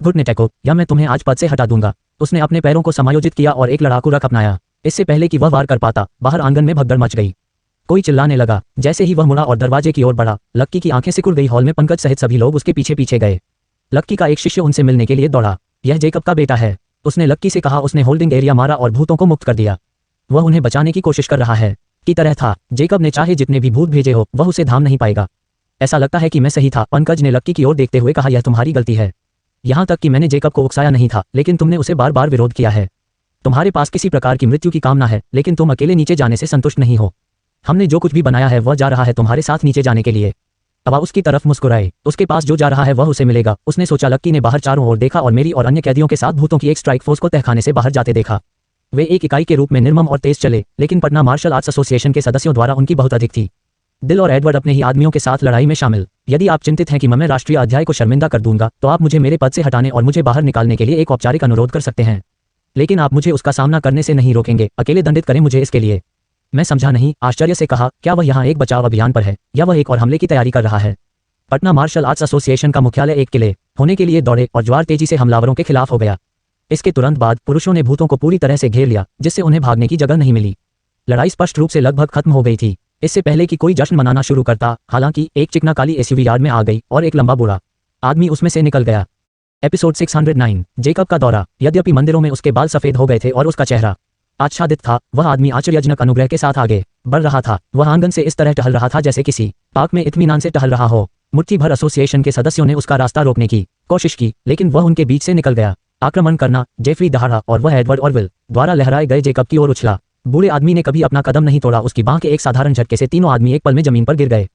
घुटने टेको या मैं तुम्हें आज पद से हटा दूंगा। उसने अपने पैरों को समायोजित किया और एक लड़ाकू रख अपनाया। इससे पहले कि वह वार कर पाता, बाहर आंगन में भगदड़ मच गई। कोई चिल्लाने लगा। जैसे ही वह मुड़ा और दरवाजे की ओर बढ़ा, लक्की की आंखें सिकुड़ गई। हॉल में पंकज सहित सभी लोग उसके पीछे पीछे गए। लक्की का एक शिष्य उनसे मिलने के लिए दौड़ा। यह जेकब का बेटा है, उसने लक्की से कहा। उसने होल्डिंग एरिया मारा और भूतों को मुक्त कर दिया। वह उन्हें बचाने की कोशिश कर रहा है की तरह था। जेकब ने चाहे जितने भी भूत भेजे हो, वह उसे थाम नहीं पाएगा। ऐसा लगता है कि मैं सही था, पंकज ने लक्की की ओर देखते हुए कहा। यह तुम्हारी गलती है। यहाँ तक कि मैंने जेकब को उकसाया नहीं था, लेकिन तुमने उसे बार बार विरोध किया है। तुम्हारे पास किसी प्रकार की मृत्यु की कामना है, लेकिन तुम अकेले नीचे जाने से संतुष्ट नहीं हो। हमने जो कुछ भी बनाया है वह जा रहा है तुम्हारे साथ नीचे जाने के लिए। अब उसकी तरफ मुस्कुराए। उसके पास जो जा रहा है वह उसे मिलेगा, उसने सोचा। लक्की ने बाहर चारों ओर देखा और मेरी और अन्य कैदियों के साथ भूतों की एक स्ट्राइक फोर्स को तहखाने से बाहर जाते देखा। वे एक इकाई के रूप में निर्मम और तेज चले, लेकिन पटना मार्शल आर्ट्स एसोसिएशन के सदस्यों द्वारा उनकी बहुत अधिक थी। दिल और एडवर्ड अपने ही आदमियों के साथ लड़ाई में शामिल। यदि आप चिंतित हैं कि मैं राष्ट्रीय अध्याय को शर्मिंदा कर दूंगा, तो आप मुझे मेरे पद से हटाने और मुझे बाहर निकालने के लिए एक औपचारिक अनुरोध कर सकते हैं, लेकिन आप मुझे उसका सामना करने से नहीं रोकेंगे। अकेले दंडित करें मुझे इसके लिए। मैं समझा नहीं, आश्चर्य से कहा। क्या वह यहाँ एक बचाव अभियान पर है या वह एक और हमले की तैयारी कर रहा है? पटना मार्शल आर्ट्स एसोसिएशन का मुख्यालय एक किले होने के लिए दौड़े और ज्वार तेजी से हमलावरों के खिलाफ हो गया। इसके तुरंत बाद पुरुषों ने भूतों को पूरी तरह से घेर लिया, जिससे उन्हें भागने की जगह नहीं मिली। लड़ाई स्पष्ट रूप से लगभग खत्म हो गई थी। इससे पहले कि कोई जश्न मनाना शुरू करता, हालांकि एक चिकना काली एसयूवी यार्ड में आ गई और एक लंबा बूढ़ा आदमी उसमें से निकल गया। एपिसोड 609 जेकब का दौरा। यद्यपि मंदिरों में उसके बाल सफेद हो गए थे और उसका चेहरा आच्छादित था, वह आदमी आश्चर्यजनक अनुग्रह के साथ आगे बढ़ रहा था। वह आंगन से इस तरह टहल रहा था जैसे किसी पार्क में इत्मीनान से टहल रहा हो। मुट्ठी भर एसोसिएशन के सदस्यों ने उसका रास्ता रोकने की कोशिश की, लेकिन वह उनके बीच से निकल गया। आक्रमण करना, जेफरी दहाड़ा और वह एडवर्ड और विल द्वारा लहराए गए जेकब की ओर उछला। बूढ़े आदमी ने कभी अपना कदम नहीं तोड़ा। उसकी बांह के एक साधारण झटके से तीनों आदमी एक पल में जमीन पर गिर गए।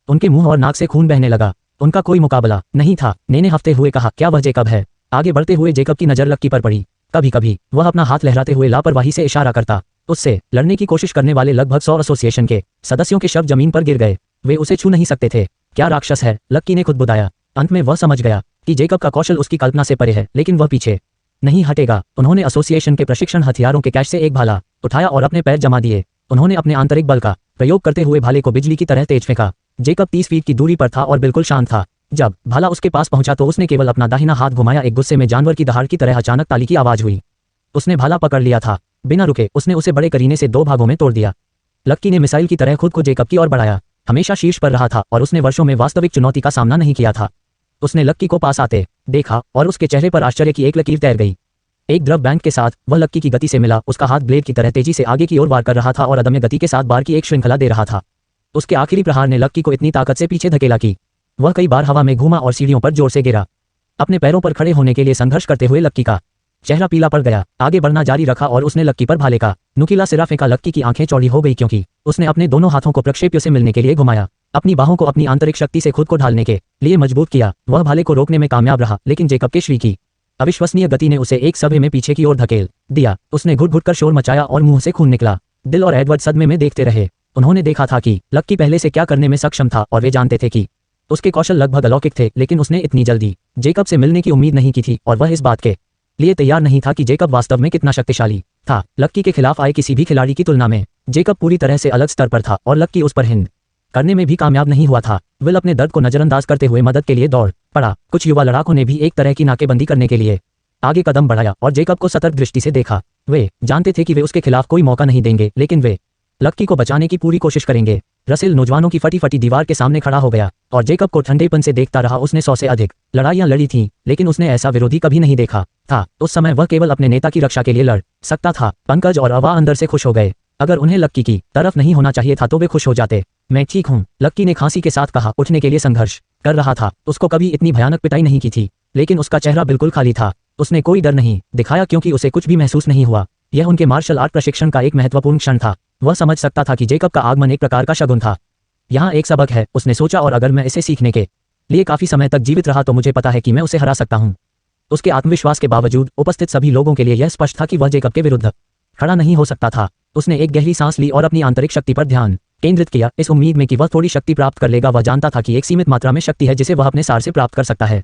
उनके मुंह और नाक से खून बहने लगा। उनका कोई मुकाबला नहीं था। नेने हफ्ते हुए कहा, क्या वह जेकब है? आगे बढ़ते हुए जेकब की नजर लक्की पर पड़ी। कभी कभी वह अपना हाथ लहराते हुए लापरवाही से इशारा करता। उससे लड़ने की कोशिश करने वाले लगभग 100 एसोसिएशन के सदस्यों के शव जमीन पर गिर गए। वे उसे छू नहीं सकते थे। क्या राक्षस है, लक्की ने खुद बुदाया। अंत में वह समझ गया कि जेकब का कौशल उसकी कल्पना से परे है, लेकिन वह पीछे नहीं हटेगा। उन्होंने एसोसिएशन के प्रशिक्षण हथियारों के कैश से एक भाला उठाया और अपने पैर जमा दिए। उन्होंने अपने आंतरिक बल का प्रयोग करते हुए भाले को बिजली की तरह तेज फेंका। जेकब 30 फीट की दूरी पर था और बिल्कुल शांत था। जब भाला उसके पास पहुंचा तो उसने केवल अपना दाहिना हाथ घुमाया। एक गुस्से में जानवर की दहाड़ की तरह अचानक ताली की आवाज हुई। उसने भाला पकड़ लिया था। बिना रुके उसने उसे बड़े करीने से 2 भागों में तोड़ दिया। लक्की ने मिसाइल की तरह खुद को जेकब की ओर बढ़ाया। हमेशा शीर्ष पर रहा था और उसने वर्षों में वास्तविक चुनौती का सामना नहीं किया था। उसने लक्की को पास आते देखा और उसके चेहरे पर आश्चर्य की एक लकीर तैर गई। एक द्रव बैंक के साथ वह लक्की की गति से मिला। उसका हाथ ब्लेड की तरह तेजी से आगे की ओर वार कर रहा था और अदम्य गति के साथ बार की एक श्रृंखला दे रहा था। उसके आखिरी प्रहार ने लक्की को इतनी ताकत से पीछे धकेला कि वह कई बार हवा में घूमा और सीढ़ियों पर जोर से गिरा। अपने पैरों पर खड़े होने के लिए संघर्ष करते हुए लक्की का चेहरा पीला पड़ गया। आगे बढ़ना जारी रखा और उसने लक्की पर भाले का नुकीला सिरा फेंका। लक्की की आंखें चौड़ी हो गई क्योंकि उसने अपने दोनों हाथों को प्रक्षेप्य से मिलने के लिए घुमाया, अपनी बाहों को अपनी आंतरिक शक्ति से खुद को ढालने के लिए मजबूत किया। वह भाले को रोकने में कामयाब रहा, लेकिन जेकब के श्री की अविश्वसनीय गति ने उसे एक सभे में पीछे की ओर धकेल दिया। उसने घुट घुट कर शोर मचाया और मुंह से खून निकला। दिल और एडवर्ड सदमे में देखते रहे। उन्होंने देखा था कि लक्की पहले से क्या करने में सक्षम था और वे जानते थे कि उसके कौशल लगभग अलौकिक थे, लेकिन उसने इतनी जल्दी जेकब से मिलने की उम्मीद नहीं की थी और वह इस बात के लिए तैयार नहीं था कि जेकब वास्तव में कितना शक्तिशाली था। लक्की के खिलाफ आए किसी भी खिलाड़ी की तुलना में जेकब पूरी तरह से अलग स्तर पर था और लक्की उस पर हिंद करने में भी कामयाब नहीं हुआ था। विल अपने दर्द को नजरअंदाज करते हुए मदद के लिए दौड़ पड़ा। कुछ युवा लड़ाकों ने भी एक तरह की नाकेबंदी करने के लिए आगे कदम बढ़ाया और जेकब को सतर्क दृष्टि से देखा। वे जानते थे कि वे उसके खिलाफ कोई मौका नहीं देंगे, लेकिन वे लक्की को बचाने की पूरी कोशिश करेंगे। रसेल नौजवानों की फटी फटी दीवार के सामने खड़ा हो गया और जेकब को ठंडेपन से देखता रहा। उसने 100 से अधिक लड़ाइयां लड़ी थीं, लेकिन उसने ऐसा विरोधी कभी नहीं देखा था। उस समय वह केवल अपने नेता की रक्षा के लिए लड़ सकता था। पंकज और अवा अंदर से खुश हो गए। अगर उन्हें लक्की की तरफ नहीं होना चाहिए था तो वे खुश हो जाते। मैं ठीक हूँ, लक्की ने खांसी के साथ कहा। उठने के लिए संघर्ष कर रहा था। उसको कभी इतनी भयानक पिटाई नहीं की थी, लेकिन उसका चेहरा बिल्कुल खाली था। उसने कोई डर नहीं दिखाया क्योंकि उसे कुछ भी महसूस नहीं हुआ। यह उनके मार्शल आर्ट प्रशिक्षण का एक महत्वपूर्ण क्षण था। वह समझ सकता था कि जेकब का आगमन एक प्रकार का शगुन था। यहाँ एक सबक है, उसने सोचा, और अगर मैं इसे सीखने के लिए काफी समय तक जीवित रहा तो मुझे पता है कि मैं उसे हरा सकता हूँ। उसके आत्मविश्वास के बावजूद उपस्थित सभी लोगों के लिए यह स्पष्ट था कि वह जेकब के विरुद्ध खड़ा नहीं हो सकता था। उसने एक गहरी सांस ली और अपनी आंतरिक शक्ति पर ध्यान केंद्रित किया, इस उम्मीद में कि वह थोड़ी शक्ति प्राप्त कर लेगा। वह जानता था कि एक सीमित मात्रा में शक्ति है जिसे वह अपने सार से प्राप्त कर सकता है।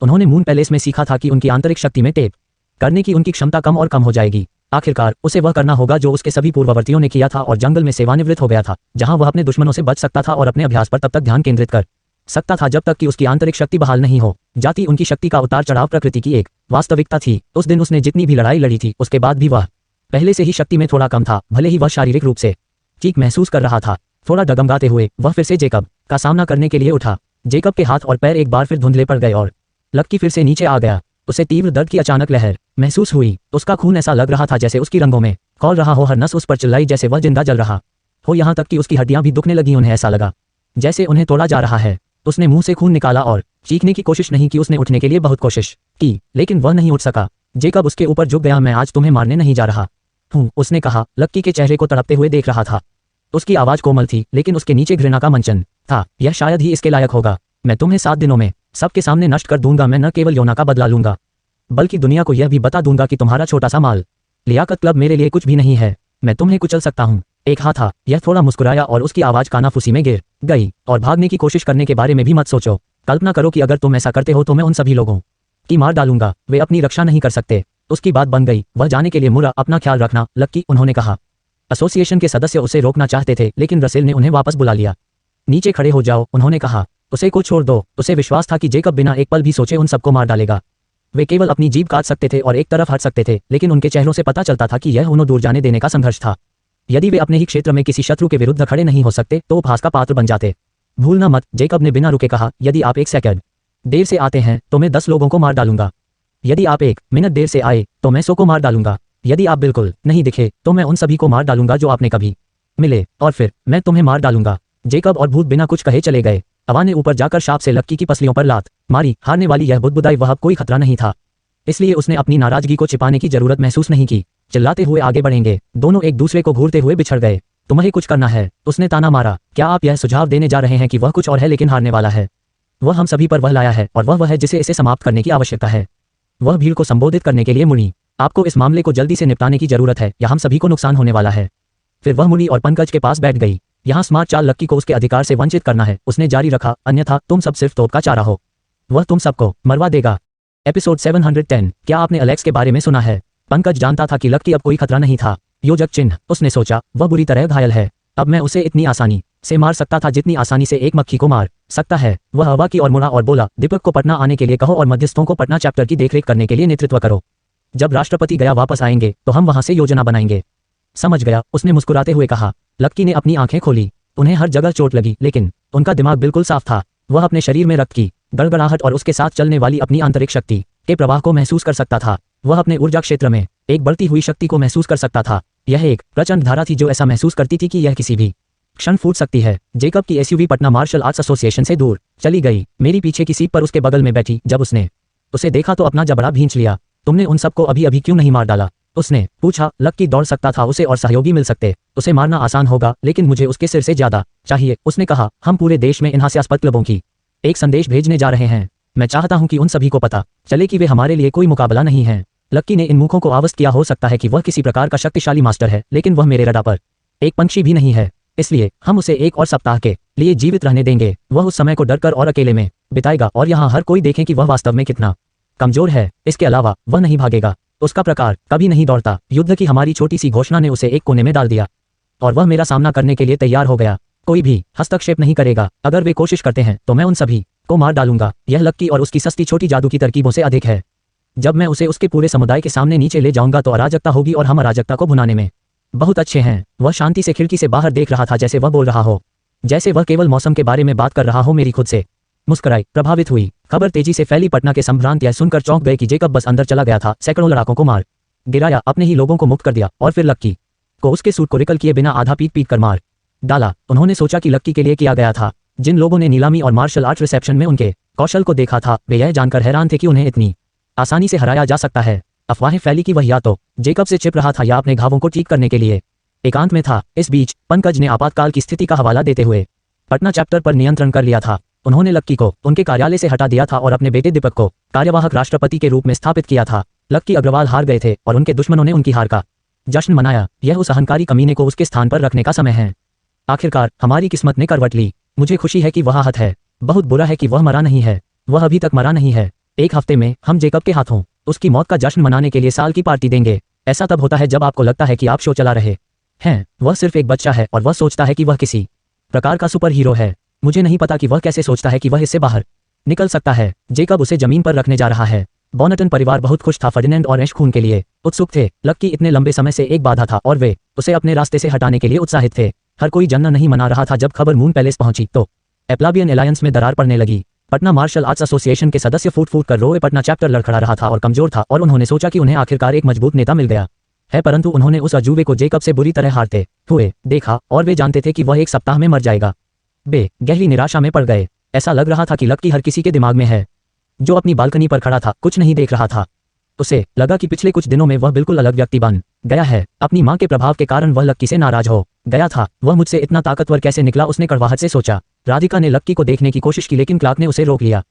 उन्होंने मून पैलेस में सीखा था कि उनकी आंतरिक शक्ति में टेप करने की उनकी क्षमता कम और कम हो जाएगी। आखिरकार उसे वह करना होगा जो उसके सभी पूर्ववर्तियों ने किया था और जंगल में सेवानिवृत्त हो गया था, जहां वह अपने दुश्मनों से बच सकता था और अपने अभ्यास पर तब तक ध्यान केंद्रित कर सकता था जब तक कि उसकी आंतरिक शक्ति बहाल नहीं हो जाती। उनकी शक्ति का उतार चढ़ाव प्रकृति की एक वास्तविकता थी। उस दिन उसने जितनी भी लड़ाई लड़ी थी उसके बाद भी वह पहले से ही शक्ति में थोड़ा कम था। भले ही वह शारीरिक रूप से ठीक महसूस कर रहा था। थोड़ा डगमगाते हुए वह फिर से जेकब का सामना करने के लिए उठा। जेकब के हाथ और पैर एक बार फिर धुंधले पड़ गए और लक्की फिर से नीचे आ गया। उसे तीव्र दर्द की अचानक लहर महसूस हुई। उसका खून ऐसा लग रहा था जैसे उसकी रंगों में खौल रहा हो। हर नस उस पर चिल्लाई जैसे वह जिंदा जल रहा हो, यहाँ तक कि उसकी हड्डियां भी दुखने लगी। उन्हें ऐसा लगा जैसे उन्हें तोड़ा जा रहा है। उसने मुंह से खून निकाला और चीखने की कोशिश नहीं की। उसने उठने के लिए बहुत कोशिश की, लेकिन वह नहीं उठ सका। जेकब उसके ऊपर झुक गया। मैं आज तुम्हें मारने नहीं जा रहा हूँ, उसने कहा। लक्की के चेहरे को तड़पते हुए देख रहा था। उसकी आवाज कोमल थी, लेकिन उसके नीचे घृणा का मंचन था। यह शायद ही इसके लायक होगा। मैं तुम्हें 7 दिनों में सबके सामने नष्ट कर दूंगा। मैं न केवल योना का बदला लूंगा, बल्कि दुनिया को यह भी बता दूंगा कि तुम्हारा छोटा सा माल लियाकत क्लब मेरे लिए कुछ भी नहीं है। मैं तुम्हें कुचल सकता हूँ। एक हाथ था। यह थोड़ा मुस्कुराया और उसकी आवाज कानाफूसी में गिर गई। और भागने की कोशिश करने के बारे में भी मत सोचो। कल्पना करो कि अगर तुम ऐसा करते हो तो मैं उन सभी लोगों की मार डालूंगा। वे अपनी रक्षा नहीं कर सकते। उसकी बात बन गई। वह जाने के लिए मुड़ा। अपना ख्याल रखना लक्की, उन्होंने कहा। एसोसिएशन के सदस्य उसे रोकना चाहते थे, लेकिन रसेल ने उन्हें वापस बुला लिया। नीचे खड़े हो जाओ, उन्होंने कहा। उसे को छोड़ दो। उसे विश्वास था कि जेकब बिना एक पल भी सोचे उन सबको मार डालेगा। वे केवल अपनी जीभ काट सकते थे और एक तरफ हट सकते थे, लेकिन उनके चेहरों से पता चलता था कि यह उन्हें दूर जाने देने का संघर्ष था। यदि वे अपने ही क्षेत्र में किसी शत्रु के विरुद्ध खड़े नहीं हो सकते तो उपहास का पात्र बन जाते। भूलना मत, जेकब ने बिना रुके कहा। यदि आप 1 सेकंड देर से आते हैं तो मैं 10 लोगों को मार डालूंगा। यदि आप 1 मिनट देर से आए तो मैं 100 को मार डालूंगा। यदि आप बिल्कुल नहीं दिखे तो मैं उन सभी को मार डालूंगा जो आपने कभी मिले, और फिर मैं तुम्हें मार डालूंगा। जेकब और भूत बिना कुछ कहे चले गए। अवा ने ऊपर जाकर शाप से लक्की की पसलियों पर लात मारी। हारने वाली यह बुदबुदाई। वह अब कोई खतरा नहीं था, इसलिए उसने अपनी नाराजगी को छिपाने की जरूरत महसूस नहीं की। चिल्लाते हुए आगे बढ़ेंगे। दोनों एक दूसरे को घूरते हुए बिछड़ गए। तुम्हें कुछ करना है, उसने ताना मारा। क्या आप यह सुझाव देने जा रहे हैं कि वह कुछ और है लेकिन हारने वाला है? वह हम सभी पर वह लाया है और वह है जिसे इसे समाप्त करने की आवश्यकता है। वह भीड़ को संबोधित करने के लिए मुड़ी। आपको इस मामले को जल्दी से निपटाने की जरूरत है या हम सभी को नुकसान होने वाला है। फिर वह मुड़ी और पंकज के पास बैठ गई। यहाँ स्मार्ट चाल लक्की को उसके अधिकार से वंचित करना है, उसने जारी रखा, अन्यथा तुम सब सिर्फ तोप का चारा हो। वह तुम सबको मरवा देगा। एपिसोड 710। क्या आपने अलेक्स के बारे में सुना है? पंकज जानता था कि लक्की अब कोई खतरा नहीं था। योजक चिन्ह, उसने सोचा। वह बुरी तरह घायल है। अब मैं उसे इतनी आसानी से मार सकता था जितनी आसानी से एक मक्खी को मार सकता है। वह हवा की ओर मुड़ा और बोला, दीपक को पटना आने के लिए कहो और मध्यस्थों को पटना चैप्टर की देखरेख करने के लिए नेतृत्व करो। जब राष्ट्रपति गया वापस आएंगे तो हम वहां से योजना बनाएंगे। समझ गया, उसने मुस्कुराते हुए कहा। लक्की ने अपनी आंखें खोली। उन्हें हर जगह चोट लगी, लेकिन उनका दिमाग बिल्कुल साफ था। वह अपने शरीर में रक्त की गड़गड़ाहट और उसके साथ चलने वाली अपनी आंतरिक शक्ति के प्रवाह को महसूस कर सकता था। वह अपने ऊर्जा क्षेत्र में एक बढ़ती हुई शक्ति को महसूस कर सकता था। यह एक प्रचंड धारा थी जो ऐसा महसूस करती थी कि यह किसी भी क्षण फूट सकती है। जेकब की SUV Patna martial arts association से दूर चली गई। मेरी पीछे की सीट पर उसके बगल में बैठी जब उसने उसे देखा तो अपना जबड़ा भींच लिया। तुमने उन सबको अभी अभी क्यों नहीं मार डाला? उसने पूछा। लक्की दौड़ सकता था, उसे और सहयोगी मिल सकते। उसे मारना आसान होगा, लेकिन मुझे उसके सिर से ज्यादा चाहिए। उसने कहा, हम पूरे देश में इन हास्यास्पद क्लबों की एक संदेश भेजने जा रहे हैं। मैं चाहता हूं कि उन सभी को पता चले कि वे हमारे लिए कोई मुकाबला नहीं है। लक्की ने इन मुखों को आश्वस्त किया। हो सकता है कि वह किसी प्रकार का शक्तिशाली मास्टर है, लेकिन वह मेरे रडार पर एक पंछी भी नहीं है। इसलिए हम उसे एक और सप्ताह के लिए जीवित रहने देंगे। वह उस समय को डरकर और अकेले में बिताएगा और यहाँ हर कोई देखे कि वह वास्तव में कितना कमजोर है। इसके अलावा वह नहीं भागेगा। उसका प्रकार कभी नहीं दौड़ता। युद्ध की हमारी छोटी सी घोषणा ने उसे एक कोने में डाल दिया और वह मेरा सामना करने के लिए तैयार हो गया। कोई भी हस्तक्षेप नहीं करेगा। अगर वे कोशिश करते हैं तो मैं उन सभी को मार डालूंगा। यह लक्की और उसकी सस्ती छोटी जादू की तरकीबों से अधिक है। जब मैं उसे उसके पूरे समुदाय के सामने नीचे ले जाऊंगा तो अराजकता होगी और हम अराजकता को भुनाने में बहुत अच्छे हैं। वह शांति से खिड़की से बाहर देख रहा था, जैसे वह बोल रहा हो, जैसे वह केवल मौसम के बारे में बात कर रहा हो। मेरी खुद से मुस्कुराई प्रभावित हुई। खबर तेजी से फैली। पटना के संभ्रांत यह सुनकर चौंक गए कि जेकब बस अंदर चला गया था, सैकड़ों लड़ाकों को मार गिराया, अपने ही लोगों को मुक्त कर दिया और फिर लक्की को उसके सूट को रिकल किए बिना आधा पीट पीट कर मार डाला। उन्होंने सोचा कि लक्की के लिए किया गया था। जिन लोगों ने नीलामी और मार्शल आर्ट रिसेप्शन में उनके कौशल को देखा था, वे यह जानकर हैरान थे कि उन्हें इतनी आसानी से हराया जा सकता है। अफवाहें फैली कि वह या तो जेकब से छिप रहा था या अपने घावों को ठीक करने के लिए एकांत में था। इस बीच पंकज ने आपातकाल की स्थिति का हवाला देते हुए पटना चैप्टर पर नियंत्रण कर लिया था। उन्होंने लक्की को उनके कार्यालय से हटा दिया था और अपने बेटे दीपक को कार्यवाहक राष्ट्रपति के रूप में स्थापित किया था। लक्की अग्रवाल हार गए थे और उनके दुश्मनों ने उनकी हार का जश्न मनाया। यह उस अहंकारी कमीने को उसके स्थान पर रखने का समय है। आखिरकार हमारी किस्मत ने करवट ली। मुझे खुशी है कि वह आहत है। बहुत बुरा है कि वह मरा नहीं है। वह अभी तक मरा नहीं है। एक हफ्ते में हम जेकब के हाथों उसकी मौत का जश्न मनाने के लिए साल की पार्टी देंगे। ऐसा तब होता है जब आपको लगता है कि आप शो चला रहे हैं। वह सिर्फ एक बच्चा है और वह सोचता है कि वह किसी प्रकार का सुपर हीरो है। मुझे नहीं पता कि वह कैसे सोचता है कि वह इससे बाहर निकल सकता है। जेकब उसे जमीन पर रखने जा रहा है। बोनटन परिवार बहुत खुश था। फर्डिनेंड और ऐश खून के लिए उत्सुक थे। लक्की इतने लंबे समय से एक बाधा था और वे उसे अपने रास्ते से हटाने के लिए उत्साहित थे। हर कोई जन्नत नहीं मना रहा था। जब खबर मून पैलेस पहुंची तो एप्लाबियन एलायंस में दरार पड़ने लगी। पटना मार्शल आर्ट्स एसोसिएशन के सदस्य फूट फूट कर रोए। पटना चैप्टर लड़खड़ा रहा था और कमजोर था और उन्होंने सोचा कि उन्हें आखिरकार एक मजबूत नेता मिल गया है, परंतु उन्होंने उस अजूबे को जेकब से बुरी तरह हारते हुए देखा और वे जानते थे कि वह एक सप्ताह में मर जाएगा। वे गहरी निराशा में पड़ गए। ऐसा लग रहा था कि लक्की हर किसी के दिमाग में है। जो अपनी बालकनी पर खड़ा था, कुछ नहीं देख रहा था। उसे लगा कि पिछले कुछ दिनों में वह बिल्कुल अलग व्यक्ति बन गया है। अपनी मां के प्रभाव के कारण वह लक्की से नाराज हो गया था। वह मुझसे इतना ताकतवर कैसे निकला, उसने कड़वाहट से सोचा। राधिका ने लक्की को देखने की कोशिश की, लेकिन क्लार्क ने उसे रोक लिया।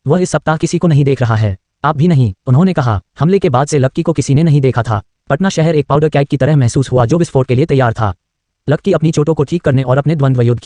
वह इस सप्ताह किसी को नहीं देख रहा है। आप भी नहीं, उन्होंने कहा। हमले के बाद से लक्की को किसी ने नहीं देखा था। पटना शहर एक पाउडर कैक की तरह महसूस हुआ जो विस्फोट के लिए तैयार था। लक्की अपनी चोटों को ठीक करने और अपने द्वंद्व युद्ध